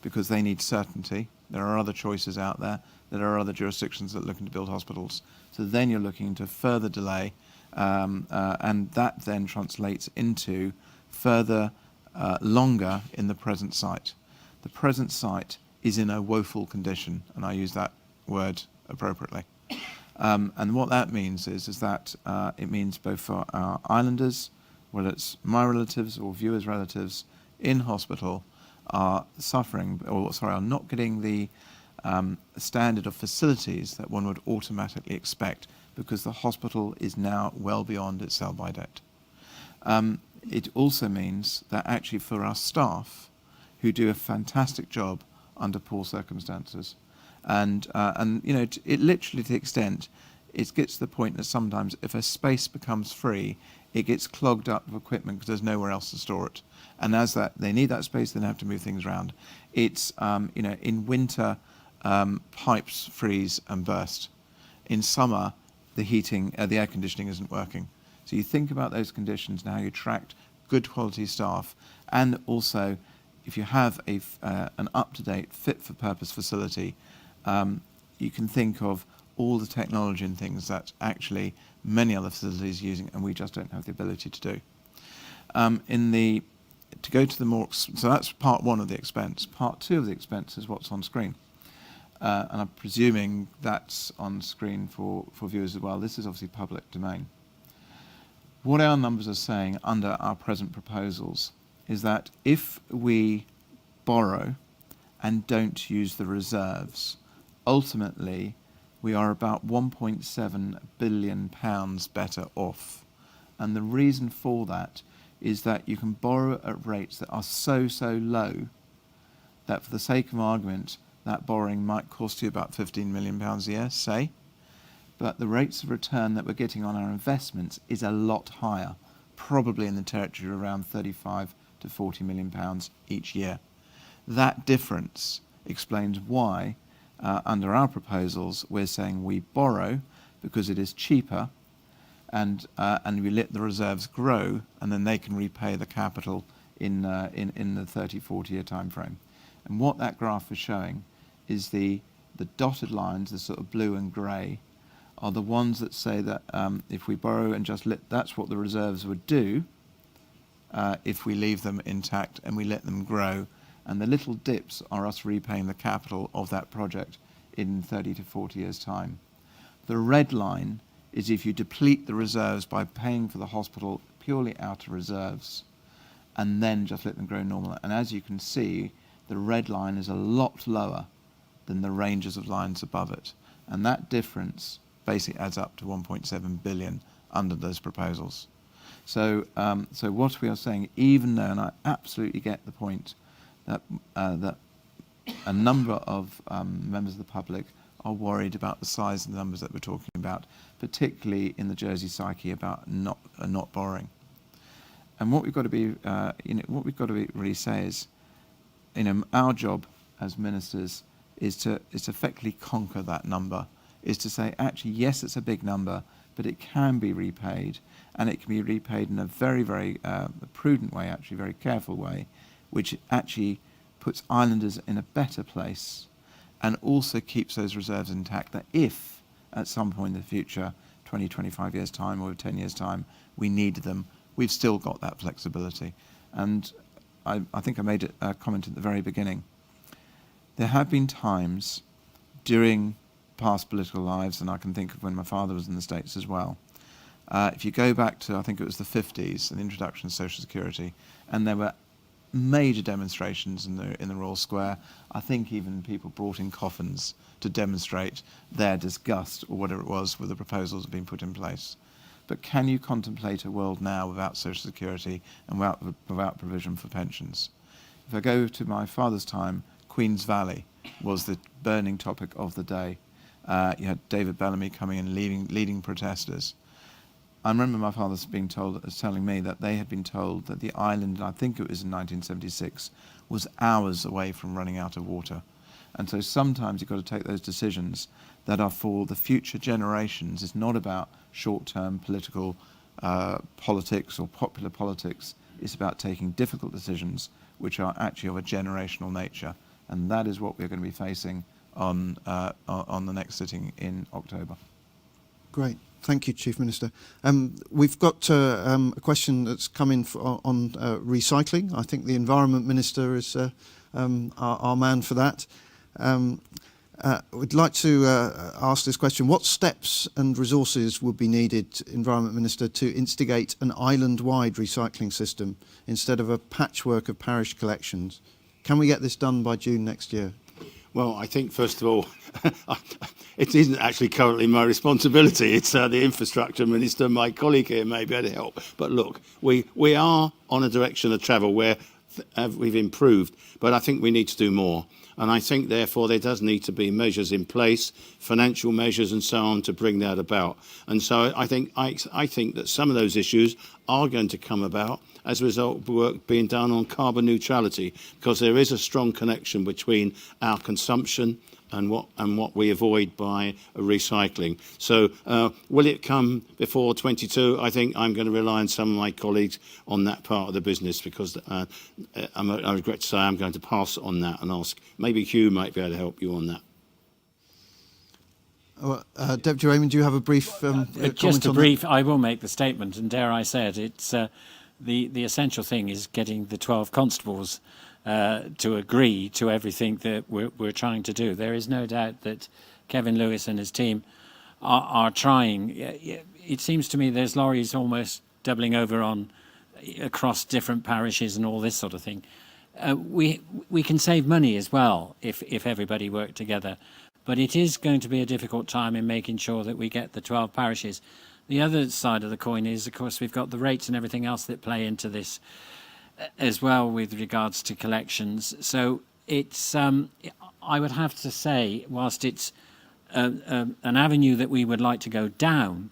because they need certainty. There are other choices out there. There are other jurisdictions that are looking to build hospitals. So then you're looking to further delay, and that then translates into further longer in the present site. The present site is in a woeful condition, and I use that word appropriately. And what that means is that it means both for our islanders, whether it's my relatives or viewers' relatives in hospital, are suffering, or sorry, are not getting the standard of facilities that one would automatically expect, because the hospital is now well beyond its sell-by date. It also means that actually for our staff, who do a fantastic job under poor circumstances, and you know, it literally, to the extent, it gets to the point that sometimes if a space becomes free, it gets clogged up with equipment because there's nowhere else to store it. And as that they need that space, then they have to move things around. It's you know, in winter, pipes freeze and burst. In summer, the heating, the air conditioning isn't working. So you think about those conditions and how you attract good quality staff, and also if you have an up-to-date, fit-for-purpose facility, you can think of all the technology and things that actually many other facilities are using, and we just don't have the ability to do. To go to the more, so that's part one of the expense. Part two of the expense is what's on screen. And I'm presuming that's on screen for viewers as well. This is obviously public domain. What our numbers are saying under our present proposals is that if we borrow and don't use the reserves, ultimately we are about £1.7 billion better off. And the reason for that is that you can borrow at rates that are so low that, for the sake of argument, that borrowing might cost you about £15 million a year, say, but the rates of return that we're getting on our investments is a lot higher, probably in the territory of around £35 to £40 million each year. That difference explains why, under our proposals, we're saying we borrow because it is cheaper, and we let the reserves grow, and then they can repay the capital in the 30, 40-year time frame. And what that graph is showing is the dotted lines, the sort of blue and grey, are the ones that say that if we borrow and just that's what the reserves would do if we leave them intact and we let them grow. And the little dips are us repaying the capital of that project in 30 to 40 years' time. The red line is if you deplete the reserves by paying for the hospital purely out of reserves and then just let them grow normal. And as you can see, the red line is a lot lower than the ranges of lines above it. And that difference basically adds up to 1.7 billion under those proposals. So what we are saying, even though, and I absolutely get the point, that a number of members of the public are worried about the size of the numbers that we're talking about, particularly in the Jersey psyche about not borrowing. And what we've got to be, what we've got to really say is, our job as ministers is to effectively conquer that number, is to say, actually, yes, it's a big number, but it can be repaid, and it can be repaid in a very, very prudent way, actually, very careful way, which actually puts islanders in a better place and also keeps those reserves intact, that if at some point in the future, 20, 25 years' time or 10 years' time, we needed them, we've still got that flexibility. And I think I made a comment at the very beginning. There have been times during past political lives, and I can think of when my father was in the States as well. If you go back to, I think it was the 50s, and the introduction of Social Security, and there were major demonstrations in the Royal Square. I think even people brought in coffins to demonstrate their disgust, or whatever it was, with the proposals that have been put in place. But can you contemplate a world now without Social Security and without provision for pensions? If I go to my father's time, Queen's Valley was the burning topic of the day. You had David Bellamy coming and leading protesters. I remember my father telling me that they had been told that the island, I think it was in 1976, was hours away from running out of water. And so sometimes you've got to take those decisions that are for the future generations. It's not about short-term political politics or popular politics. It's about taking difficult decisions which are actually of a generational nature. And that is what we're going to be facing on the next sitting in October. Great. Thank you, Chief Minister. We've got a question that's come in on recycling. I think the Environment Minister is our man for that. We'd like to ask this question. What steps and resources would be needed, Environment Minister, to instigate an island-wide recycling system instead of a patchwork of parish collections? Can we get this done by June next year? Well, I think, first of all, it isn't actually currently my responsibility. It's the Infrastructure Minister, my colleague here, may be able to help. But look, we are on a direction of travel where we've improved, but I think we need to do more. And I think, therefore, there does need to be measures in place, financial measures and so on, to bring that about. And so I think that some of those issues are going to come about as a result of work being done on carbon neutrality, because there is a strong connection between our consumption and what we avoid by recycling. So will it come before 22? I think I'm going to rely on some of my colleagues on that part of the business, because I regret to say I'm going to pass on that and ask. Maybe Hugh might be able to help you on that. Deputy Raymond, do you have a brief comment just a on brief, I will make the statement, and dare I say it, it's the essential thing is getting the 12 constables to agree to everything that we're trying to do. There is no doubt that Kevin Lewis and his team are trying. It seems to me there's lorries almost doubling over across different parishes and all this sort of thing. We can save money as well if everybody worked together, but it is going to be a difficult time in making sure that we get the 12 parishes. The other side of the coin is, of course, we've got the rates and everything else that play into this as well with regards to collections. So it's, I would have to say, whilst it's an avenue that we would like to go down,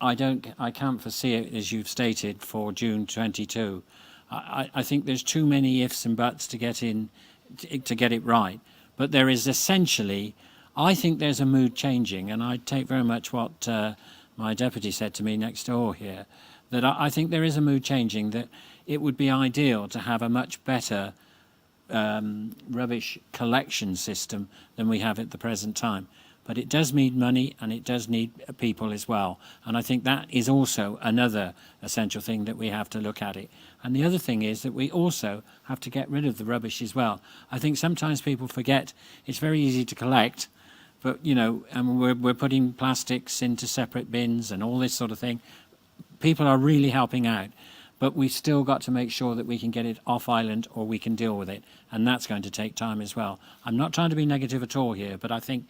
I can't foresee it, as you've stated, for June 22. I think there's too many ifs and buts to get it right. But there is essentially, I think there's a mood changing, and I take very much what my deputy said to me next door here, that I think there is a mood changing, that it would be ideal to have a much better rubbish collection system than we have at the present time. But it does need money, and it does need people as well. And I think that is also another essential thing that we have to look at it. And the other thing is that we also have to get rid of the rubbish as well. I think sometimes people forget it's very easy to collect, but, and we're putting plastics into separate bins and all this sort of thing. People are really helping out, but we've still got to make sure that we can get it off island, or we can deal with it. And that's going to take time as well. I'm not trying to be negative at all here, but I think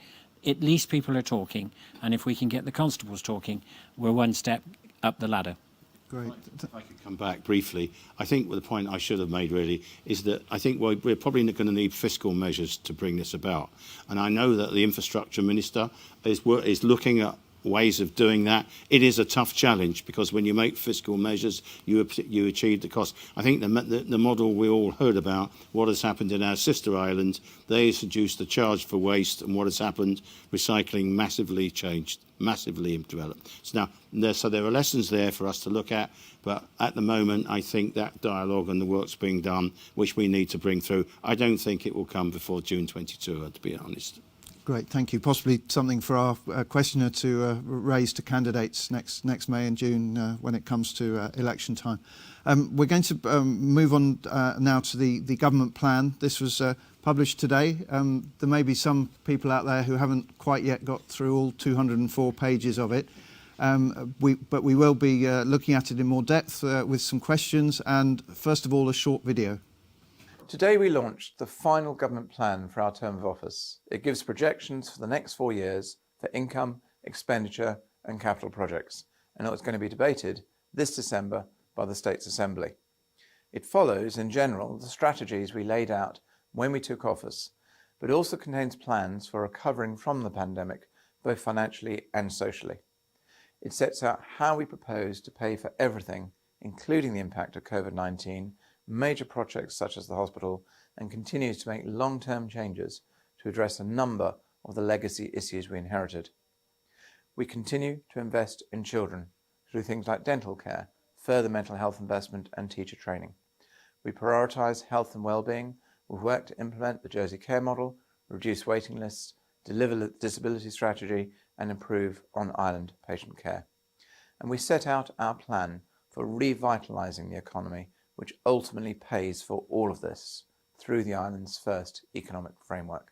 at least people are talking, and if we can get the constables talking, we're one step up the ladder. Great. If I could come back briefly, I think the point I should have made really is that I think we're probably going to need fiscal measures to bring this about. And I know that the Infrastructure Minister is looking at ways of doing that. It is a tough challenge, because when you make fiscal measures, you achieve the cost. I think the model we all heard about, what has happened in our sister islands, they introduced the charge for waste, and what has happened, recycling massively changed, massively developed. So there are lessons there for us to look at, but at the moment, I think that dialogue and the work's being done, which we need to bring through. I don't think it will come before June 22, to be honest. Great, thank you. Possibly something for our questioner to raise to candidates next May and June when it comes to election time. We're going to move on now to the government plan. This was published today. There may be some people out there who haven't quite yet got through all 204 pages of it. But we will be looking at it in more depth with some questions, and first of all, a short video. Today we launched the final government plan for our term of office. It gives projections for the next 4 years for income, expenditure and capital projects, and it's going to be debated this December by the States Assembly. It follows, in general, the strategies we laid out when we took office, but also contains plans for recovering from the pandemic, both financially and socially. It sets out how we propose to pay for everything, including the impact of COVID-19, major projects such as the hospital, and continues to make long-term changes to address a number of the legacy issues we inherited. We continue to invest in children through things like dental care, further mental health investment and teacher training. We prioritise health and well-being. We've worked to implement the Jersey Care model, reduce waiting lists, deliver the disability strategy and improve on-island patient care. And we set out our plan for revitalising the economy, which ultimately pays for all of this through the island's first economic framework.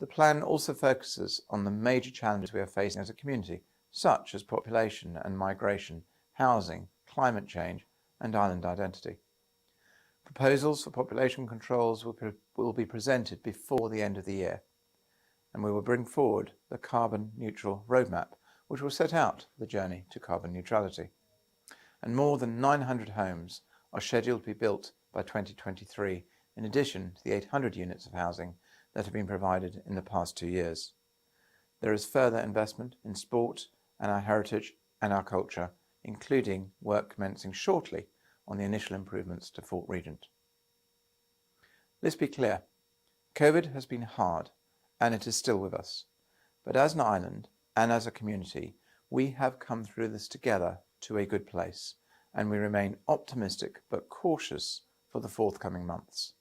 The plan also focuses on the major challenges we are facing as a community, such as population and migration, housing, climate change, and island identity. Proposals for population controls will be presented before the end of the year, and we will bring forward the carbon neutral roadmap, which will set out the journey to carbon neutrality. And more than 900 homes are scheduled to be built by 2023, in addition to the 800 units of housing that have been provided in the past 2 years. There is further investment in sport and our heritage and our culture, including work commencing shortly on the initial improvements to Fort Regent. Let's be clear, COVID has been hard and it is still with us. But as an island and as a community, we have come through this together to a good place, and we remain optimistic but cautious for the forthcoming months.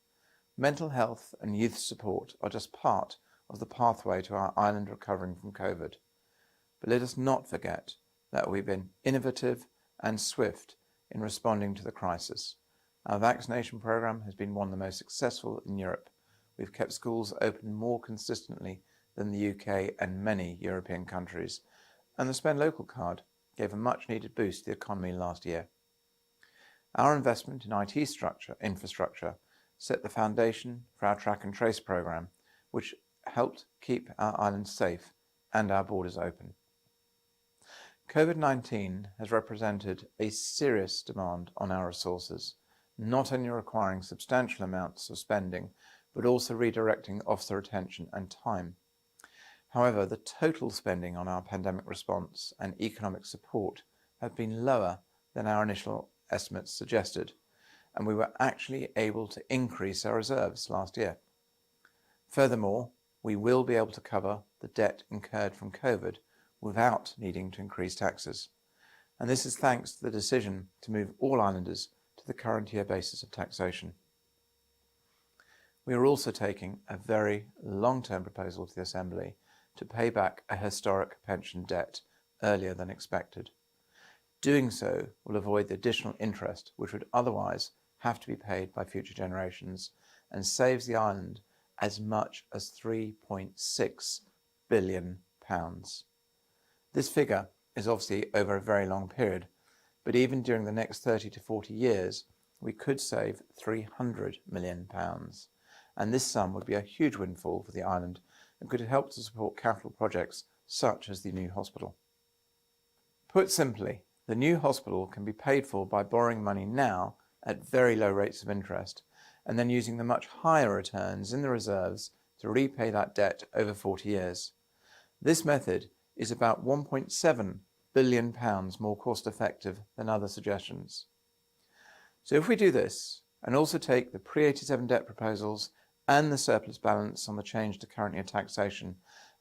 Mental health and youth support are just part of the pathway to our island recovering from COVID. But let us not forget that we've been innovative and swift in responding to the crisis. Our vaccination programme has been one of the most successful in Europe. We've kept schools open more consistently than the UK and many European countries. And the Spend Local card gave a much needed boost to the economy last year. Our investment in IT infrastructure set the foundation for our track and trace programme, which helped keep our island safe and our borders open. COVID-19 has represented a serious demand on our resources, not only requiring substantial amounts of spending, but also redirecting officer attention and time. However, the total spending on our pandemic response and economic support have been lower than our initial estimates suggested, and we were actually able to increase our reserves last year. Furthermore, we will be able to cover the debt incurred from COVID without needing to increase taxes. And this is thanks to the decision to move all islanders to the current year basis of taxation. We are also taking a very long-term proposal to the Assembly to pay back a historic pension debt earlier than expected. Doing so will avoid the additional interest which would otherwise have to be paid by future generations, and saves the island as much as £3.6 billion. This figure is obviously over a very long period, but even during the next 30 to 40 years, we could save £300 million. And this sum would be a huge windfall for the island and could help to support capital projects such as the new hospital. Put simply, the new hospital can be paid for by borrowing money now at very low rates of interest, and then using the much higher returns in the reserves to repay that debt over 40 years. This method is about £1.7 billion more cost effective than other suggestions. So if we do this, and also take the pre-87 debt proposals and the surplus balance on the change to current year taxation,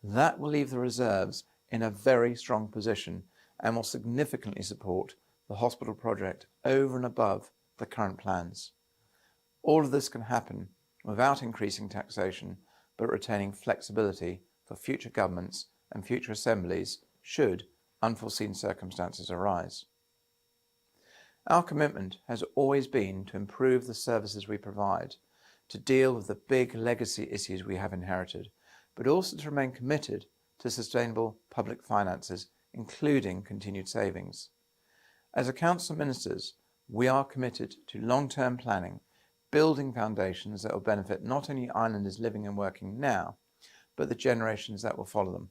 that will leave the reserves in a very strong position and will significantly support the hospital project over and above the current plans. All of this can happen without increasing taxation, but retaining flexibility for future governments and future assemblies should unforeseen circumstances arise. Our commitment has always been to improve the services we provide, to deal with the big legacy issues we have inherited, but also to remain committed to sustainable public finances, including continued savings. As a Council of Ministers, we are committed to long-term planning, building foundations that will benefit not only islanders living and working now, but the generations that will follow them.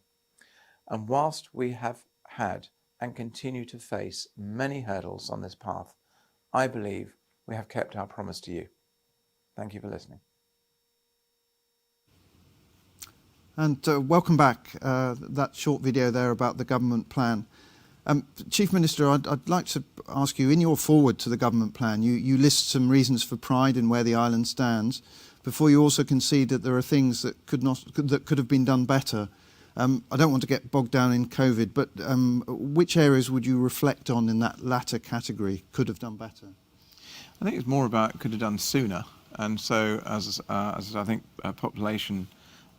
And whilst we have had and continue to face many hurdles on this path, I believe we have kept our promise to you. Thank you for listening. And welcome back. That short video there about the government plan. Chief Minister, I'd like to ask you, in your forward to the government plan, you list some reasons for pride in where the island stands, before you also concede that there are things that could have been done better. I don't want to get bogged down in COVID, but which areas would you reflect on in that latter category, could have done better? I think it's more about could have done sooner. And so, as I think population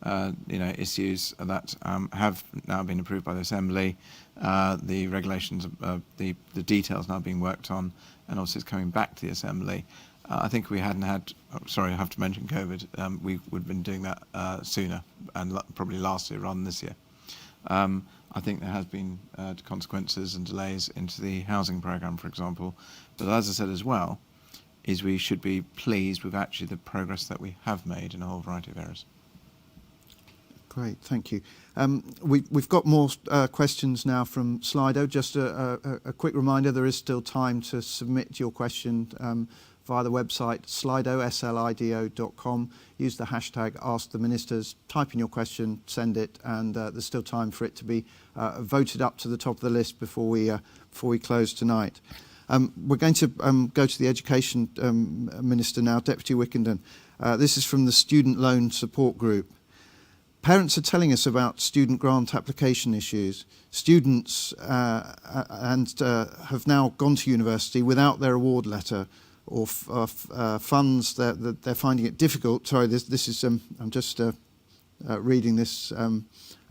issues that have now been approved by the Assembly, the regulations, the details now being worked on, and also it's coming back to the Assembly. I think we hadn't had, sorry, I have to mention COVID, we would have been doing that sooner. probably last year rather than this year. I think there has been consequences and delays into the housing programme, for example. But as I said as well, is we should be pleased with actually the progress that we have made in a whole variety of areas. Great, thank you. We've got more questions now from Slido. Just a quick reminder, there is still time to submit your question via the website slido.com. Use the hashtag #AskTheMinisters, type in your question, send it, and there's still time for it to be voted up to the top of the list before we close tonight. We're going to go to the Education Minister now, Deputy Wickenden. This is from the Student Loan Support Group. Parents are telling us about student grant application issues. Students have now gone to university without their award letter or funds that they're finding it difficult. Sorry, this is I'm just reading this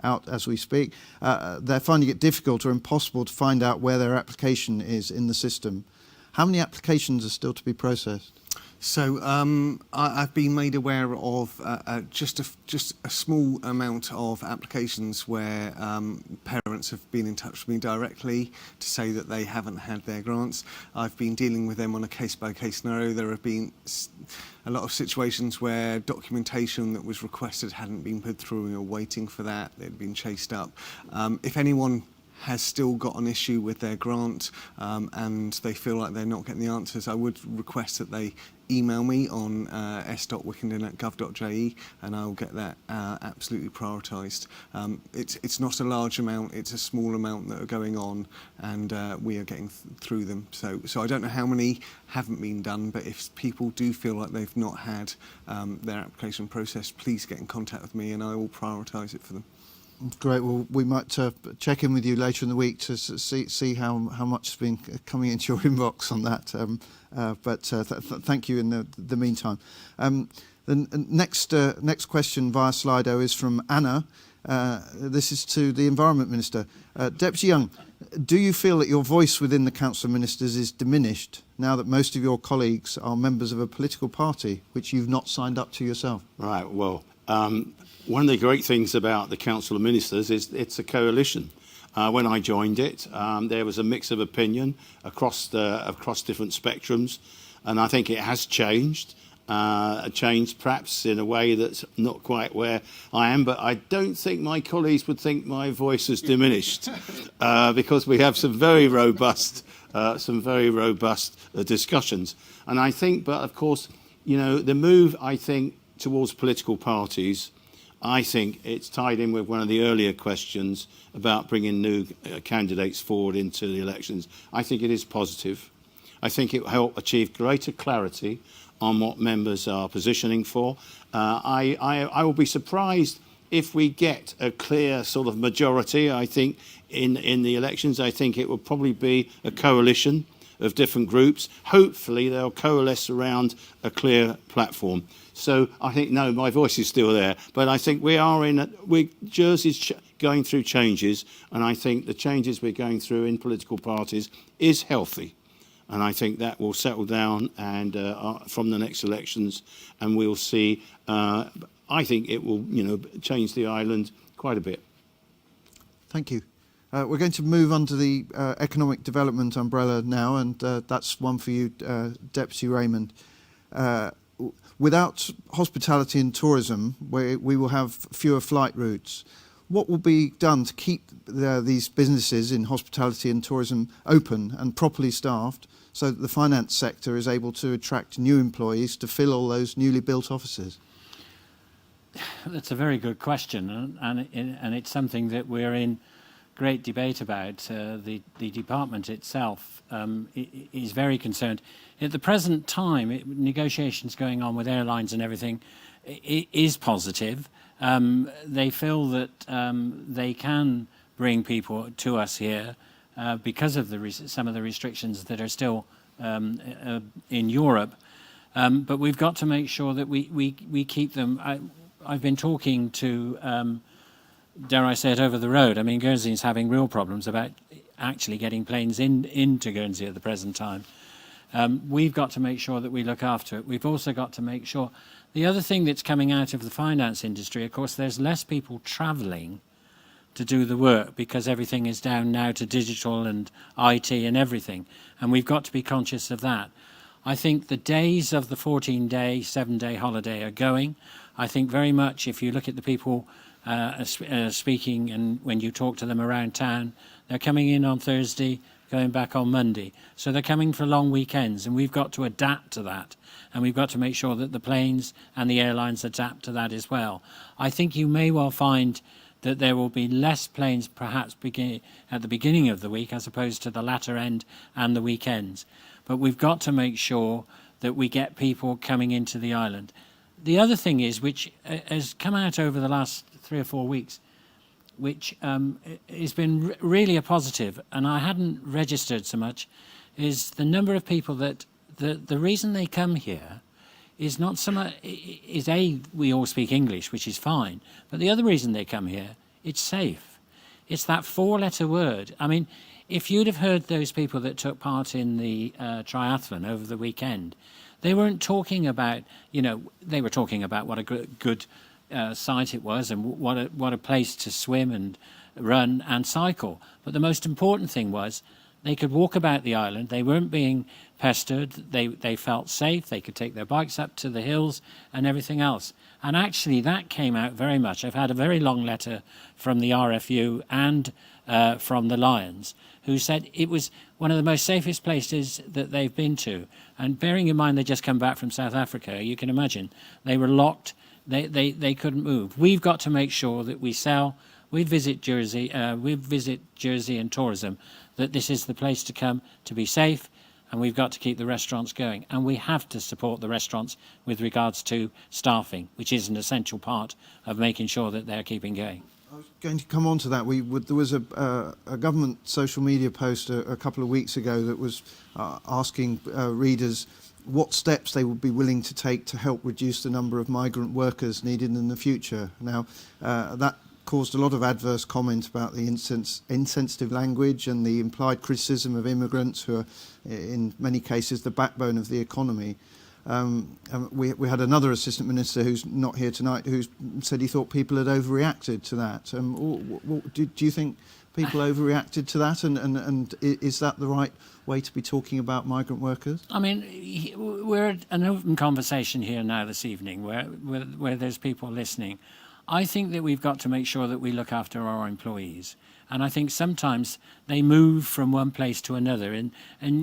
out as we speak. They're finding it difficult or impossible to find out where their application is in the system. How many applications are still to be processed? So I've been made aware of just a small amount of applications where parents have been in touch with me directly to say that they haven't had their grants. I've been dealing with them on a case-by-case scenario. There have been a lot of situations where documentation that was requested hadn't been put through and we were waiting for that. They'd been chased up. If anyone has still got an issue with their grant and they feel like they're not getting the answers, I would request that they email me on s.wickenden@gov.je and I'll get that absolutely prioritised. It's not a large amount, it's a small amount that are going on, and we are getting through them. So I don't know how many haven't been done, but if people do feel like they've not had their application processed, please get in contact with me and I will prioritise it for them. Great. Well, we might check in with you later in the week to see how much has been coming into your inbox on that. Thank you in the meantime. The next question via Slido is from Anna. This is to the Environment Minister. Deputy Young, do you feel that your voice within the Council of Ministers is diminished now that most of your colleagues are members of a political party which you've not signed up to yourself? Right. Well. One of the great things about the Council of Ministers is it's a coalition. When I joined it, there was a mix of opinion across different spectrums, and I think it has changed. Changed perhaps in a way that's not quite where I am, but I don't think my colleagues would think my voice has diminished because we have some very robust discussions. And I think, but of course, the move, I think, towards political parties, I think it's tied in with one of the earlier questions about bringing new candidates forward into the elections. I think it is positive. I think it will help achieve greater clarity on what members are positioning for. I will be surprised if we get a clear sort of majority. I think in the elections, I think it will probably be a coalition of different groups. Hopefully they'll coalesce around a clear platform. So I think, no, my voice is still there, but I think Jersey's going through changes, and I think the changes we're going through in political parties is healthy. And I think that will settle down and from the next elections, and we'll see, I think it will, change the island quite a bit. Thank you. We're going to move under the economic development umbrella now, and that's one for you, Deputy Raymond. Without hospitality and tourism, we will have fewer flight routes. What will be done to keep these businesses in hospitality and tourism open and properly staffed so that the finance sector is able to attract new employees to fill all those newly built offices? That's a very good question, and it's something that we're in great debate about. The department itself is very concerned. At the present time, negotiations going on with airlines and everything is positive. They feel that they can bring people to us here because of some of the restrictions that are still in Europe. But we've got to make sure that we keep them. I've been talking to, dare I say it, over the road. I mean, Guernsey is having real problems about actually getting planes into Guernsey at the present time. We've got to make sure that we look after it. We've also got to make sure. The other thing that's coming out of the finance industry, of course, there's less people travelling to do the work because everything is down now to digital and IT and everything. And we've got to be conscious of that. I think the days of the 14-day, 7-day holiday are going. I think very much if you look at the people speaking and when you talk to them around town, they're coming in on Thursday, going back on Monday. So they're coming for long weekends, and we've got to adapt to that. And we've got to make sure that the planes and the airlines adapt to that as well. I think you may well find that there will be less planes perhaps at the beginning of the week as opposed to the latter end and the weekends. But we've got to make sure that we get people coming into the island. The other thing is, which has come out over the last 3 or 4 weeks, which has been really a positive, and I hadn't registered so much, is the number of people that the reason they come here is not so much, is we all speak English, which is fine, but the other reason they come here, it's safe. It's that 4-letter word. I mean, if you'd have heard those people that took part in the triathlon over the weekend, they weren't talking about, they were talking about what a good site it was and what a place to swim and run and cycle. But the most important thing was they could walk about the island. They weren't being pestered. They felt safe. They could take their bikes up to the hills and everything else. And actually that came out very much. I've had a very long letter from the RFU and from the Lions, who said it was one of the most safest places that they've been to. And bearing in mind they just come back from South Africa, you can imagine they were locked. They couldn't move. We've got to make sure that we visit Jersey and tourism, that this is the place to come to be safe, and we've got to keep the restaurants going. And we have to support the restaurants with regards to staffing, which is an essential part of making sure that they're keeping going. I was going to come on to that. There was a government social media post a couple of weeks ago that was asking readers what steps they would be willing to take to help reduce the number of migrant workers needed in the future. Now, that caused a lot of adverse comment about the insensitive language and the implied criticism of immigrants who are, in many cases, the backbone of the economy. We had another assistant minister who's not here tonight who said he thought people had overreacted to that. Do you think people overreacted to that, and is that the right way to be talking about migrant workers? I mean, we're at an open conversation here now this evening where there's people listening. I think that we've got to make sure that we look after our employees. And I think sometimes they move from one place to another. And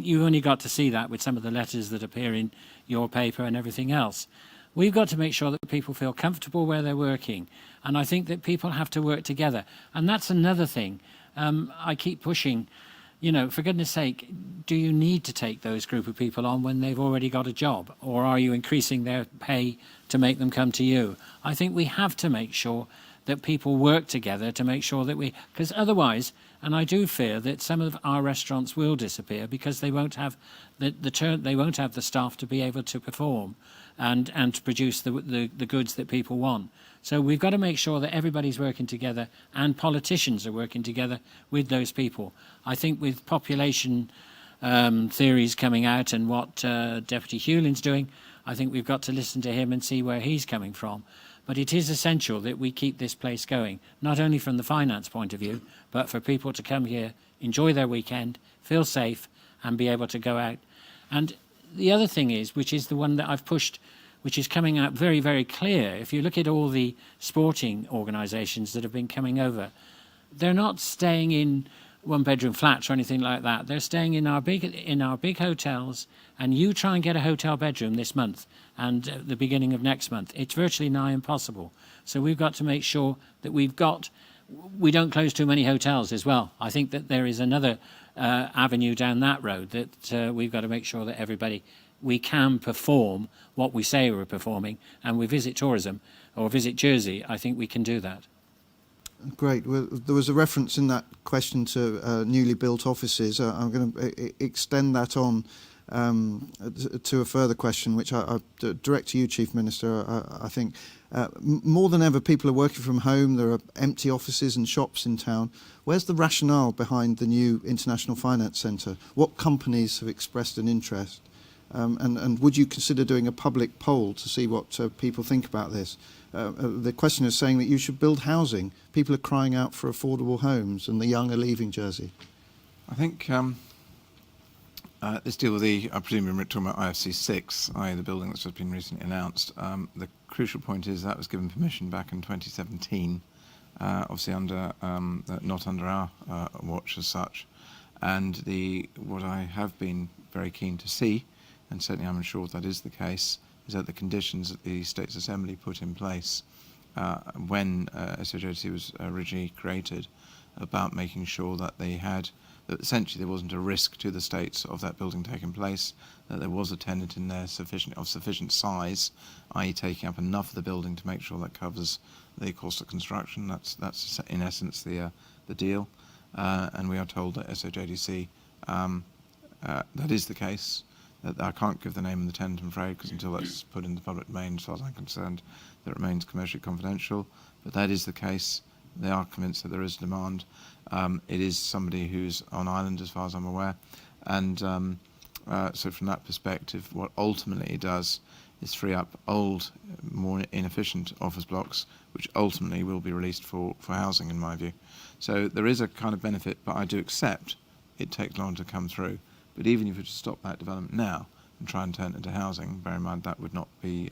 you only got to see that with some of the letters that appear in your paper and everything else. We've got to make sure that people feel comfortable where they're working. And I think that people have to work together. And that's another thing. I keep pushing, for goodness sake, do you need to take those group of people on when they've already got a job? Or are you increasing their pay to make them come to you? I think we have to make sure that people work together to make sure that because otherwise, and I do fear that some of our restaurants will disappear because they won't have they won't have the staff to be able to perform and to produce the goods that people want. So we've got to make sure that everybody's working together and politicians are working together with those people. I think with population theories coming out and what Deputy Hewlin's doing, I think we've got to listen to him and see where he's coming from. But it is essential that we keep this place going, not only from the finance point of view, but for people to come here, enjoy their weekend, feel safe, and be able to go out. And the other thing is, which is the one that I've pushed, which is coming out very, very clear, if you look at all the sporting organisations that have been coming over, they're not staying in one-bedroom flats or anything like that. They're staying in our big hotels, and you try and get a hotel bedroom this month and the beginning of next month. It's virtually nigh impossible. So we've got to make sure that we don't close too many hotels as well. I think that there is another avenue down that road that we've got to make sure that we can perform what we say we're performing, and we visit tourism or visit Jersey, I think we can do that. Great. Well, there was a reference in that question to newly built offices. I'm going to extend that on to a further question, which I direct to you, Chief Minister. I think more than ever, people are working from home. There are empty offices and shops in town. Where's the rationale behind the new International Finance Centre? What companies have expressed an interest? And would you consider doing a public poll to see what people think about this? The question is saying that you should build housing. People are crying out for affordable homes, and the young are leaving Jersey. I think let's deal with I presume we're talking about IFC 6, i.e. the building that's just been recently announced. The crucial point is that was given permission back in 2017, obviously not under our watch as such. And what I have been very keen to see, and certainly I'm sure that is the case, is that the conditions that the States Assembly put in place when SOJC was originally created, about making sure that that essentially there wasn't a risk to the states of that building taking place, that there was a tenant in there of sufficient size, i.e. taking up enough of the building to make sure that covers the cost of construction. That's in essence the deal. And we are told that SOJDC, that is the case. That I can't give the name of the tenant, I'm afraid, because until that's put in the public domain, as far as I'm concerned, that remains commercially confidential. But that is the case. They are convinced that there is demand. It is somebody who's on island, as far as I'm aware. And so from that perspective, what ultimately it does is free up old, more inefficient office blocks, which ultimately will be released for housing, in my view. So there is a kind of benefit, but I do accept it takes long to come through. But even if you were to stop that development now and try and turn it into housing, bear in mind that would not be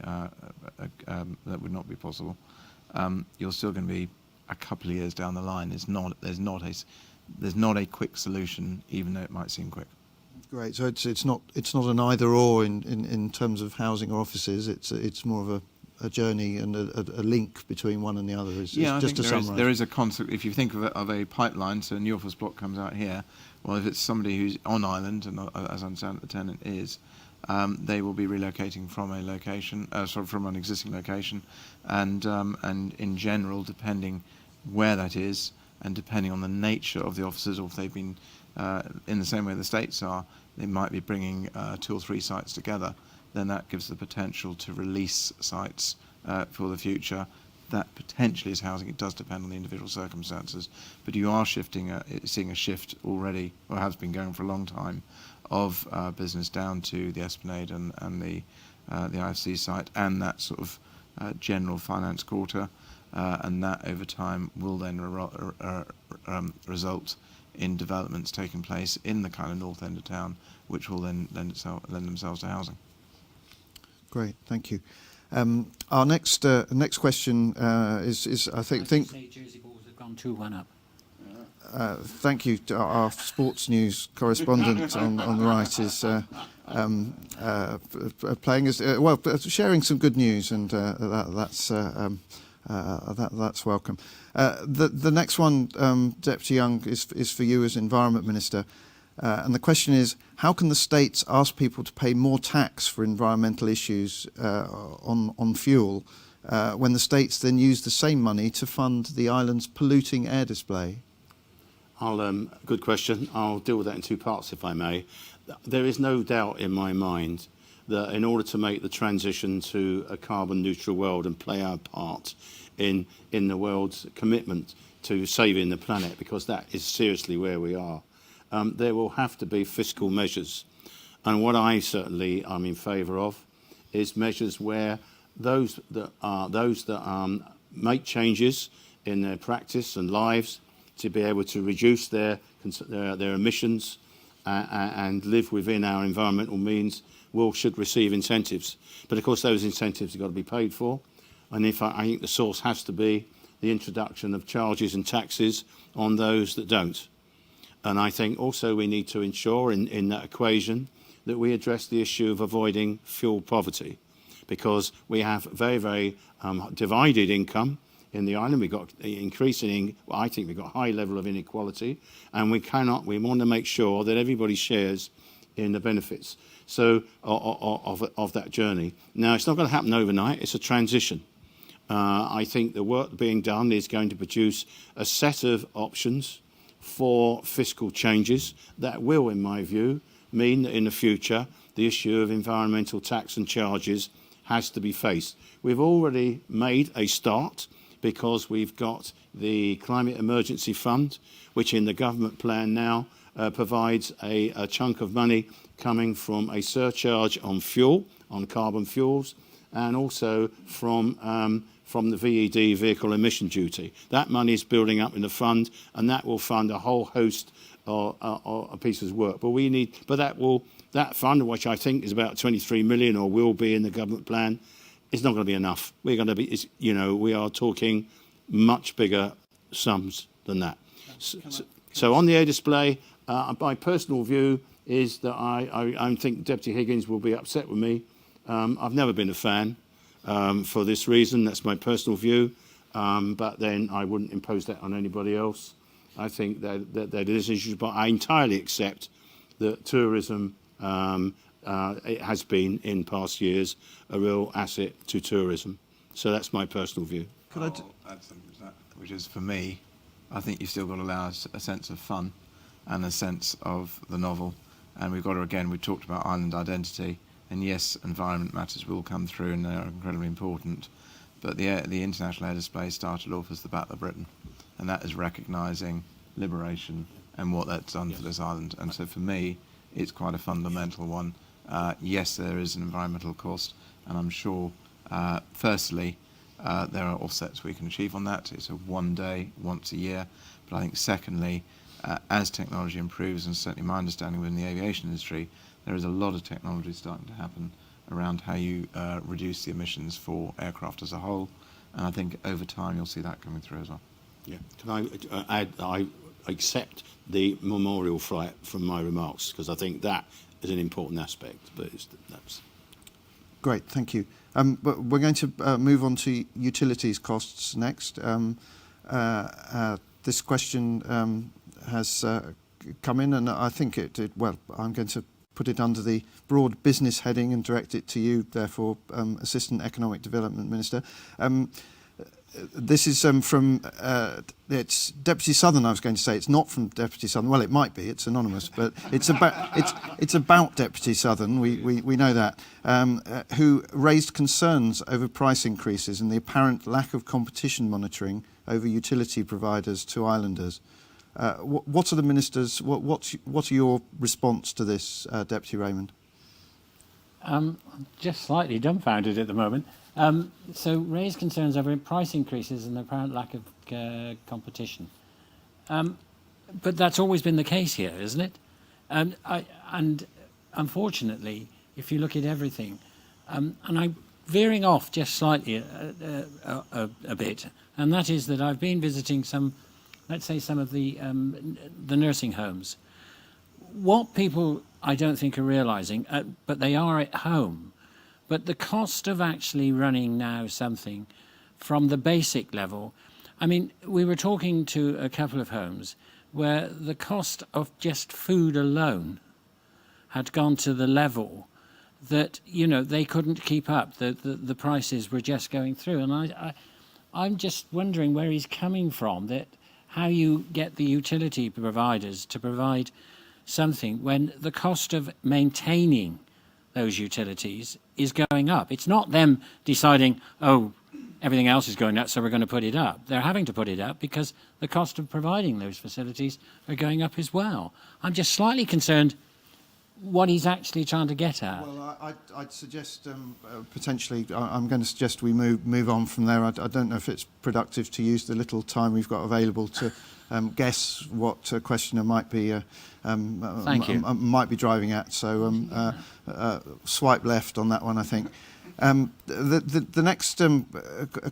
possible. You're still going to be a couple of years down the line. There's not a quick solution, even though it might seem quick. Great. So it's not an either or in terms of housing or offices. It's more of a journey and a link between one and the other. I just think there is a concept. If you think of a pipeline, so a new office block comes out here. Well, if it's somebody who's on island, and as I understand the tenant is, they will be relocating from a location, from an existing location, and in general, depending where that is, and depending on the nature of the offices, or if they've been in the same way the states are, they might be bringing 2 or 3 sites together. Then that gives the potential to release sites for the future. That potentially is housing. It does depend on the individual circumstances, but you are seeing a shift already, or has been going for a long time, of business down to the Esplanade and the IFC site, and that sort of general finance quarter, and that over time will then result in developments taking place in the kind of north end of town, which will then lend themselves to housing. Great, thank you. Our next question is I think. Say Jersey Bulls have gone 2-1 up. Thank you. Our sports news correspondent on the right is playing as sharing some good news, and that's welcome. The next one, Deputy Young, is for you as Environment Minister. And the question is, how can the states ask people to pay more tax for environmental issues on fuel when the states then use the same money to fund the island's polluting air display? Good question. I'll deal with that in 2 parts, if I may. There is no doubt in my mind that in order to make the transition to a carbon neutral world and play our part in the world's commitment to saving the planet, because that is seriously where we are, there will have to be fiscal measures. And what I certainly am in favour of is measures where those that make changes in their practice and lives to be able to reduce their emissions and live within our environmental means should receive incentives. But of course those incentives have got to be paid for, and I think the source has to be the introduction of charges and taxes on those that don't. And I think also we need to ensure in that equation that we address the issue of avoiding fuel poverty, because we have very, very divided income in the island. We've got I think we've got a high level of inequality, and we want to make sure that everybody shares in the benefits of that journey. Now, it's not going to happen overnight. It's a transition. I think the work being done is going to produce a set of options for fiscal changes that will, in my view, mean that in the future the issue of environmental tax and charges has to be faced. We've already made a start because we've got the Climate Emergency Fund, which in the government plan now provides a chunk of money coming from a surcharge on fuel, on carbon fuels, and also from the VED, vehicle emission duty. That money is building up in the fund, and that will fund a whole host of pieces of work. But that fund, which I think is about 23 million, or will be in the government plan, is not going to be enough. We are talking much bigger sums than that. So on the air display, my personal view is that I think Deputy Higgins will be upset with me. I've never been a fan for this reason. That's my personal view. But then I wouldn't impose that on anybody else. I think that there is issues, but I entirely accept that tourism it has been in past years a real asset to tourism. So that's my personal view. Could I add something to that, which is, for me, I think you've still got to allow a sense of fun and a sense of the novel. And we've got to, again, we talked about island identity, and yes, environment matters will come through and they're incredibly important. But the International Air Display started off as the Battle of Britain, and that is recognising liberation and what that's done for this island. And so for me, it's quite a fundamental one. Yes, there is an environmental cost, and I'm sure, firstly, there are offsets we can achieve on that. It's a one day, once a year. But I think secondly, as technology improves, and certainly my understanding within the aviation industry, there is a lot of technology starting to happen around how you reduce the emissions for aircraft as a whole. And I think over time you'll see that coming through as well. Yeah. Can I add, I accept the memorial flight from my remarks, because I think that is an important aspect. But that's Great, thank you. But we're going to move on to utilities costs next. This question has come in, and I think I'm going to put it under the broad business heading and direct it to you, therefore, Assistant Economic Development Minister. This is from, it's Deputy Southern, I was going to say. It's not from Deputy Southern. Well, it might be. It's anonymous. But it's about Deputy Southern, we know that, who raised concerns over price increases and the apparent lack of competition monitoring over utility providers to islanders. What are the ministers, what are your response to this, Deputy Raymond? I'm just slightly dumbfounded at the moment. So raise concerns over price increases and the apparent lack of competition. But that's always been the case here, isn't it? And unfortunately, if you look at everything, and I'm veering off just slightly a bit, and that is that I've been visiting some of the nursing homes. What people, I don't think, are realising, but they are at home, but the cost of actually running now something from the basic level, I mean, we were talking to a couple of homes where the cost of just food alone had gone to the level that, they couldn't keep up. The prices were just going through. And I'm just wondering where he's coming from, that how you get the utility providers to provide something when the cost of maintaining those utilities is going up. It's not them deciding, everything else is going up, so we're going to put it up. They're having to put it up because the cost of providing those facilities are going up as well. I'm just slightly concerned what he's actually trying to get at. Well, I'd suggest potentially, I'm going to suggest we move on from there. I don't know if it's productive to use the little time we've got available to guess what a questioner might be might be driving at. So swipe left on that one, I think. The next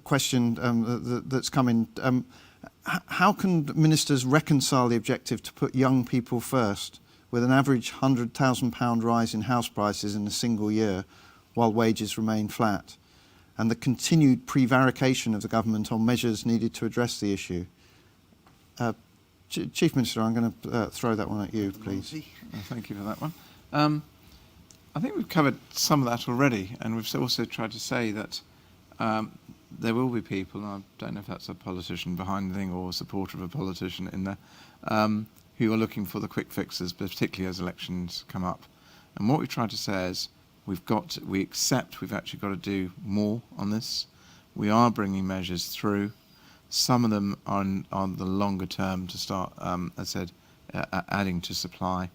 question that's come in, how can ministers reconcile the objective to put young people first with an average £100,000 rise in house prices in a single year while wages remain flat, and the continued prevarication of the government on measures needed to address the issue? Chief Minister, I'm going to throw that one at you, please. Thank you for that one. I think we've covered some of that already, and we've also tried to say that there will be people, and I don't know if that's a politician behind the thing or a supporter of a politician in there, who are looking for the quick fixes, particularly as elections come up. And what we've tried to say is we accept we've actually got to do more on this. We are bringing measures through. Some of them are on the longer term to start, as I said, adding to supply.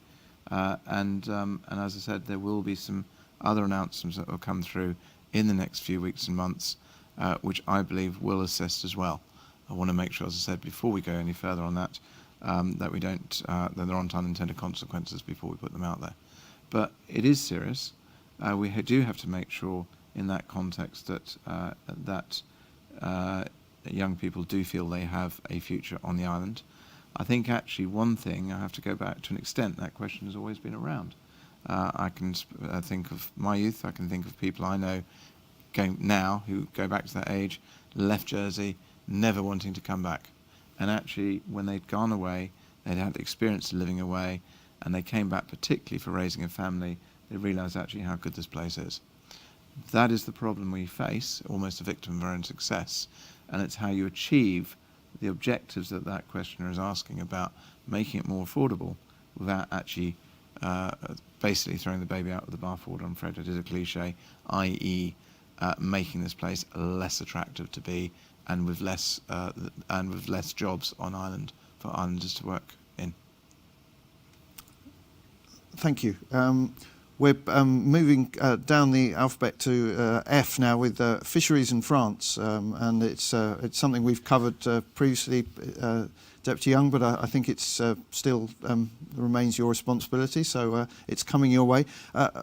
And as I said, there will be some other announcements that will come through in the next few weeks and months, which I believe will assist as well. I want to make sure, as I said, before we go any further on that, that we don't, that there aren't unintended consequences before we put them out there. But it is serious. We do have to make sure in that context that young people do feel they have a future on the island. I think actually one thing, I have to go back to an extent, that question has always been around. I can think of my youth, I can think of people I know now who go back to that age, left Jersey, never wanting to come back. And actually, when they'd gone away, they'd had the experience of living away, and they came back particularly for raising a family, they realised actually how good this place is. That is the problem we face, almost a victim of our own success, and it's how you achieve the objectives that that questioner is asking about making it more affordable without actually basically throwing the baby out with the bathwater. I'm afraid it is a cliche, i.e. Making this place less attractive to be and with less jobs on island for islanders to work in. Thank you. We're moving down the alphabet to F now with fisheries in France, and it's something we've covered previously, Deputy Young, but I think it's still remains your responsibility, so it's coming your way.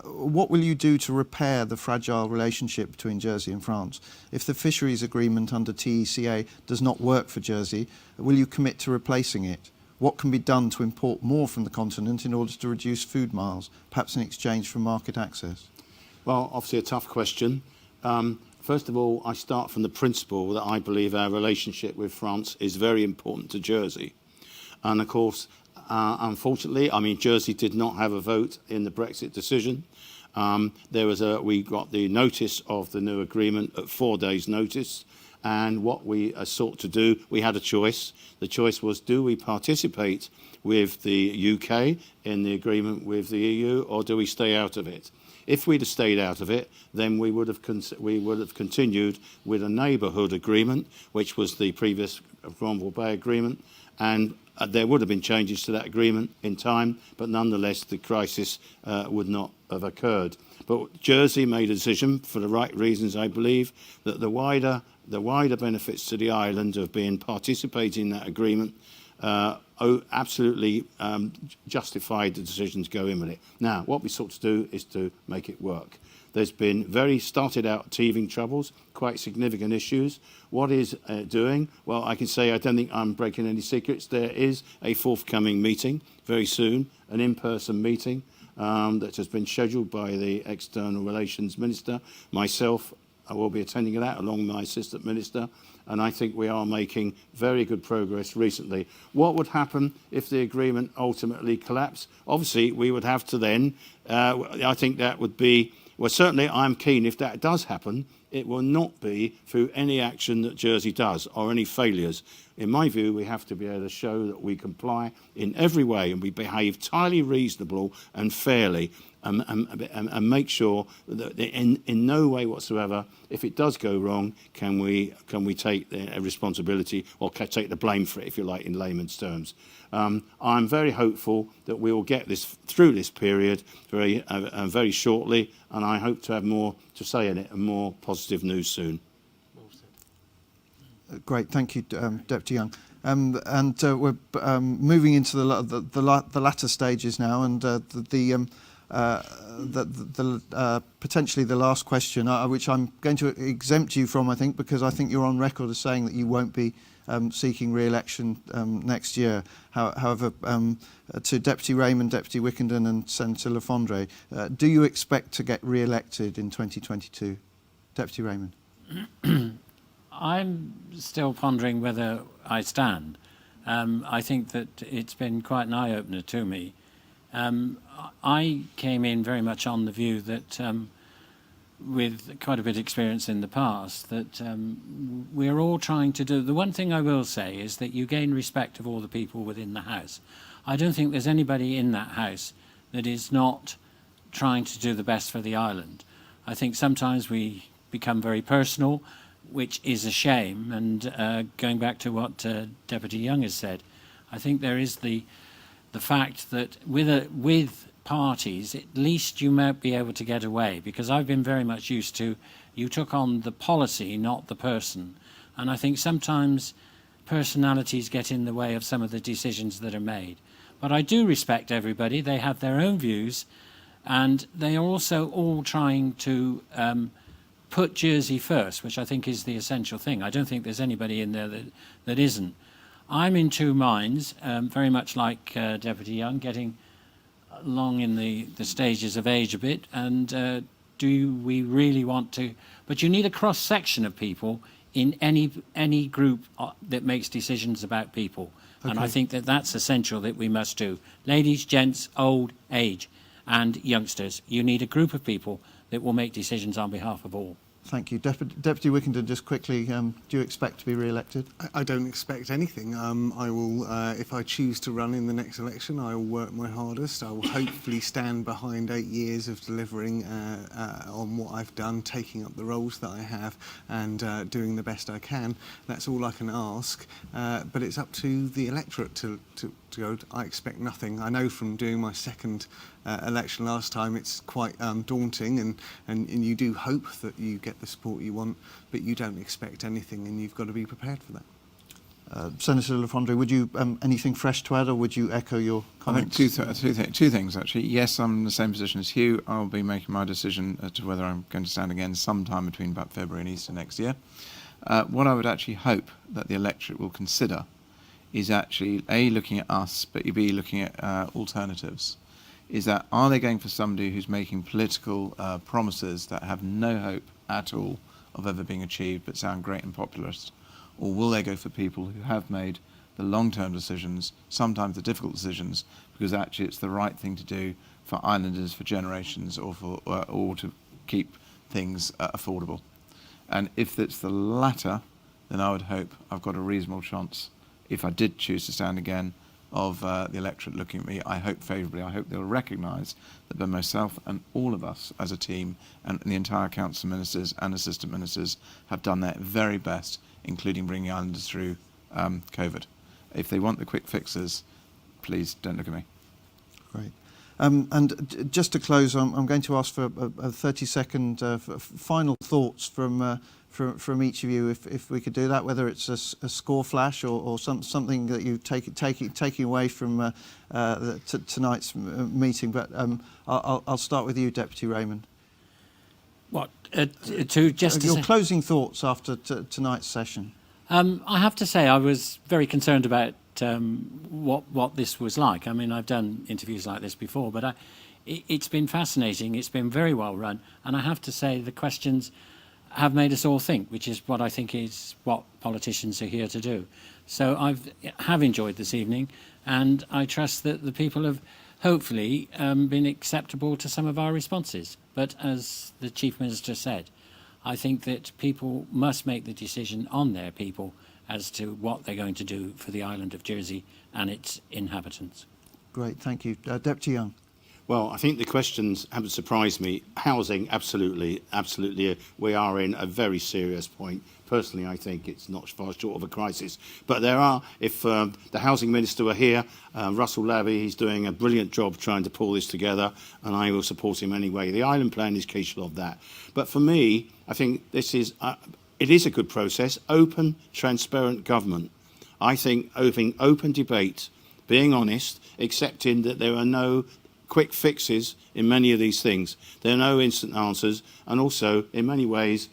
What will you do to repair the fragile relationship between Jersey and France? If the fisheries agreement under TECA does not work for Jersey, will you commit to replacing it? What can be done to import more from the continent in order to reduce food miles, perhaps in exchange for market access? Well, obviously a tough question. First of all, I start from the principle that I believe our relationship with France is very important to Jersey. And of course, unfortunately, I mean, Jersey did not have a vote in the Brexit decision. We got the notice of the new agreement at 4 days' notice. And what we sought to do, we had a choice. The choice was, do we participate with the UK in the agreement with the EU, or do we stay out of it? If we'd have stayed out of it, then we would have continued with a neighbourhood agreement, which was the previous Granville Bay agreement, and there would have been changes to that agreement in time, but nonetheless the crisis would not have occurred. But Jersey made a decision, for the right reasons, I believe, that the wider benefits to the island of being participating in that agreement absolutely justified the decision to go in with it. Now, what we sought to do is to make it work. There's been started out teething troubles, quite significant issues. What is doing? Well, I can say I don't think I'm breaking any secrets. There is a forthcoming meeting very soon, an in-person meeting that has been scheduled by the External Relations Minister. Myself, I will be attending that along with my Assistant Minister, and I think we are making very good progress recently. What would happen if the agreement ultimately collapsed? Obviously, we would have to then, I think that would be, well, certainly I'm keen if that does happen, it will not be through any action that Jersey does or any failures. In my view, we have to be able to show that we comply in every way and we behave entirely reasonable and fairly and make sure that in no way whatsoever, if it does go wrong, can we take the responsibility or take the blame for it, if you like, in layman's terms. I'm very hopeful that we will get this through this period very shortly, and I hope to have more to say in it and more positive news soon. Great, thank you, Deputy Young. We're moving into the latter stages now, and potentially the last question, which I'm going to exempt you from, I think, because I think you're on record as saying that you won't be seeking re-election next year. However, to Deputy Raymond, Deputy Wickenden and Senator Le Fondre, do you expect to get re-elected in 2022? Deputy Raymond. I'm still pondering whether I stand. I think that it's been quite an eye-opener to me. I came in very much on the view that, with quite a bit of experience in the past, that we're all trying to do... The one thing I will say is that you gain respect of all the people within the House. I don't think there's anybody in that House that is not trying to do the best for the island. I think sometimes we become very personal, which is a shame, and going back to what Deputy Young has said, I think there is the the fact that with parties, at least you might be able to get away, because I've been very much used to you took on the policy, not the person. And I think sometimes personalities get in the way of some of the decisions that are made. But I do respect everybody. They have their own views, and they are also all trying to put Jersey first, which I think is the essential thing. I don't think there's anybody in there that isn't. I'm in two minds, very much like Deputy Young, getting along in the stages of age a bit, and do we really want to? But you need a cross-section of people in any group that makes decisions about people. Okay. And I think that's essential that we must do. Ladies, gents, old, age, and youngsters. You need a group of people that will make decisions on behalf of all. Thank you. Deputy Wickenden, just quickly, do you expect to be re-elected? I don't expect anything. I will, if I choose to run in the next election, I will work my hardest. I will hopefully stand behind 8 years of delivering on what I've done, taking up the roles that I have, and doing the best I can. That's all I can ask. But it's up to the electorate to go. I expect nothing. I know from doing my second election last time, it's quite daunting, and you do hope that you get the support you want, but you don't expect anything, and you've got to be prepared for that. Senator Lafondre, would you anything fresh to add, or would you echo your comments? I think two things, actually. Yes, I'm in the same position as Hugh. I'll be making my decision as to whether I'm going to stand again sometime between about February and Easter next year. What I would actually hope that the electorate will consider is actually, A, looking at us, but B, looking at alternatives. Is that, are they going for somebody who's making political promises that have no hope at all of ever being achieved but sound great and populist? Or will they go for people who have made the long-term decisions, sometimes the difficult decisions, because actually it's the right thing to do for islanders for generations, or to keep things affordable? And if it's the latter, then I would hope I've got a reasonable chance, if I did choose to stand again, of the electorate looking at me. I hope favourably. I hope they'll recognise that both myself and all of us as a team, and the entire Council of Ministers and Assistant Ministers, have done their very best, including bringing islanders through COVID. If they want the quick fixes, please don't look at me. Great. And just to close, I'm going to ask for a 30-second final thoughts from each of you, if we could do that, whether it's a score flash or something that you taking away from tonight's meeting. But I'll start with you, Deputy Raymond. What to just your closing thoughts after tonight's session? I have to say I was very concerned about what this was like. I mean, I've done interviews like this before, but it's been fascinating. It's been very well run, and I have to say the questions have made us all think, which is what I think is what politicians are here to do. So I have enjoyed this evening, and I trust that the people have hopefully been acceptable to some of our responses. But as the Chief Minister said, I think that people must make the decision on their people as to what they're going to do for the island of Jersey and its inhabitants. Great, thank you. Deputy Young. Well, I think the questions haven't surprised me. Housing, absolutely. We are in a very serious point. Personally, I think it's not far short of a crisis. But there are, if the Housing Minister were here, Russell Labby, he's doing a brilliant job trying to pull this together, and I will support him anyway. The island plan is crucial of that. But for me, I think this is, it is a good process, open, transparent government. I think open debate, being honest, accepting that there are no quick fixes in many of these things. There are no instant answers, and also, in many ways,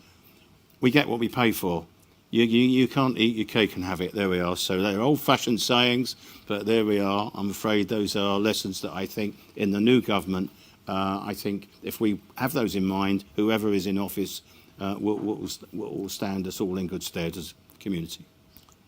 we get what we pay for. You can't eat your cake and have it. There we are. So they're old-fashioned sayings, but there we are. I'm afraid those are lessons that I think in the new government, I think if we have those in mind, whoever is in office will stand us all in good stead as a community.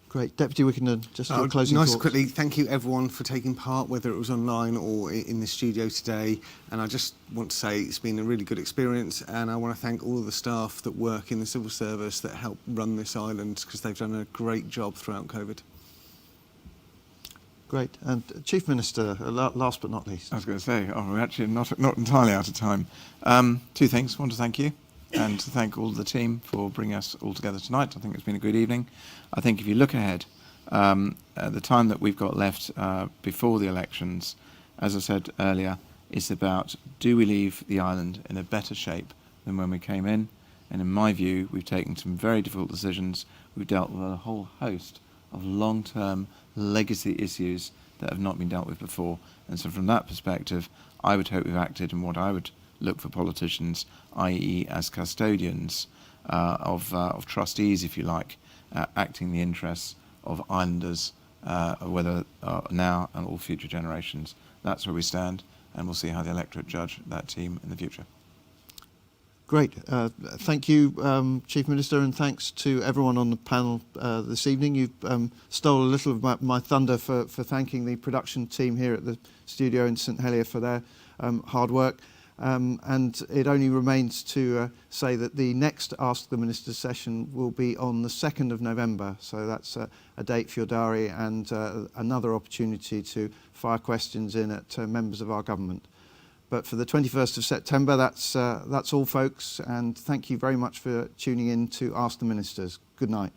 Great. Deputy Wickenden, just your closing thoughts. Nice Quickly, thank you everyone for taking part, whether it was online or in the studio today. And I just want to say it's been a really good experience, and I want to thank all of the staff that work in the civil service that help run this island, because they've done a great job throughout COVID. Great. And Chief Minister, last but not least. I was going to say, we're actually not entirely out of time. Two things. I want to thank you, and to thank all the team for bringing us all together tonight. I think it's been a good evening. I think if you look ahead, The time that we've got left before the elections, as I said earlier, is about, do we leave the island in a better shape than when we came in? And in my view, we've taken some very difficult decisions. We've dealt with a whole host of long-term legacy issues that have not been dealt with before. And so from that perspective, I would hope we've acted in what I would look for politicians, i.e. as custodians of trustees, if you like, acting in the interests of islanders, whether now and all future generations. That's where we stand, and we'll see how the electorate judge that team in the future. Great. Thank you, Chief Minister, and thanks to everyone on the panel this evening. You stole a little of my thunder for thanking the production team here at the studio in St Helier for their hard work. And it only remains to say that the next Ask the Minister session will be on the 2nd of November. So that's a date for your diary and another opportunity to fire questions in at members of our government. But for the 21st of September, that's all, folks. And thank you very much for tuning in to Ask the Ministers. Good night.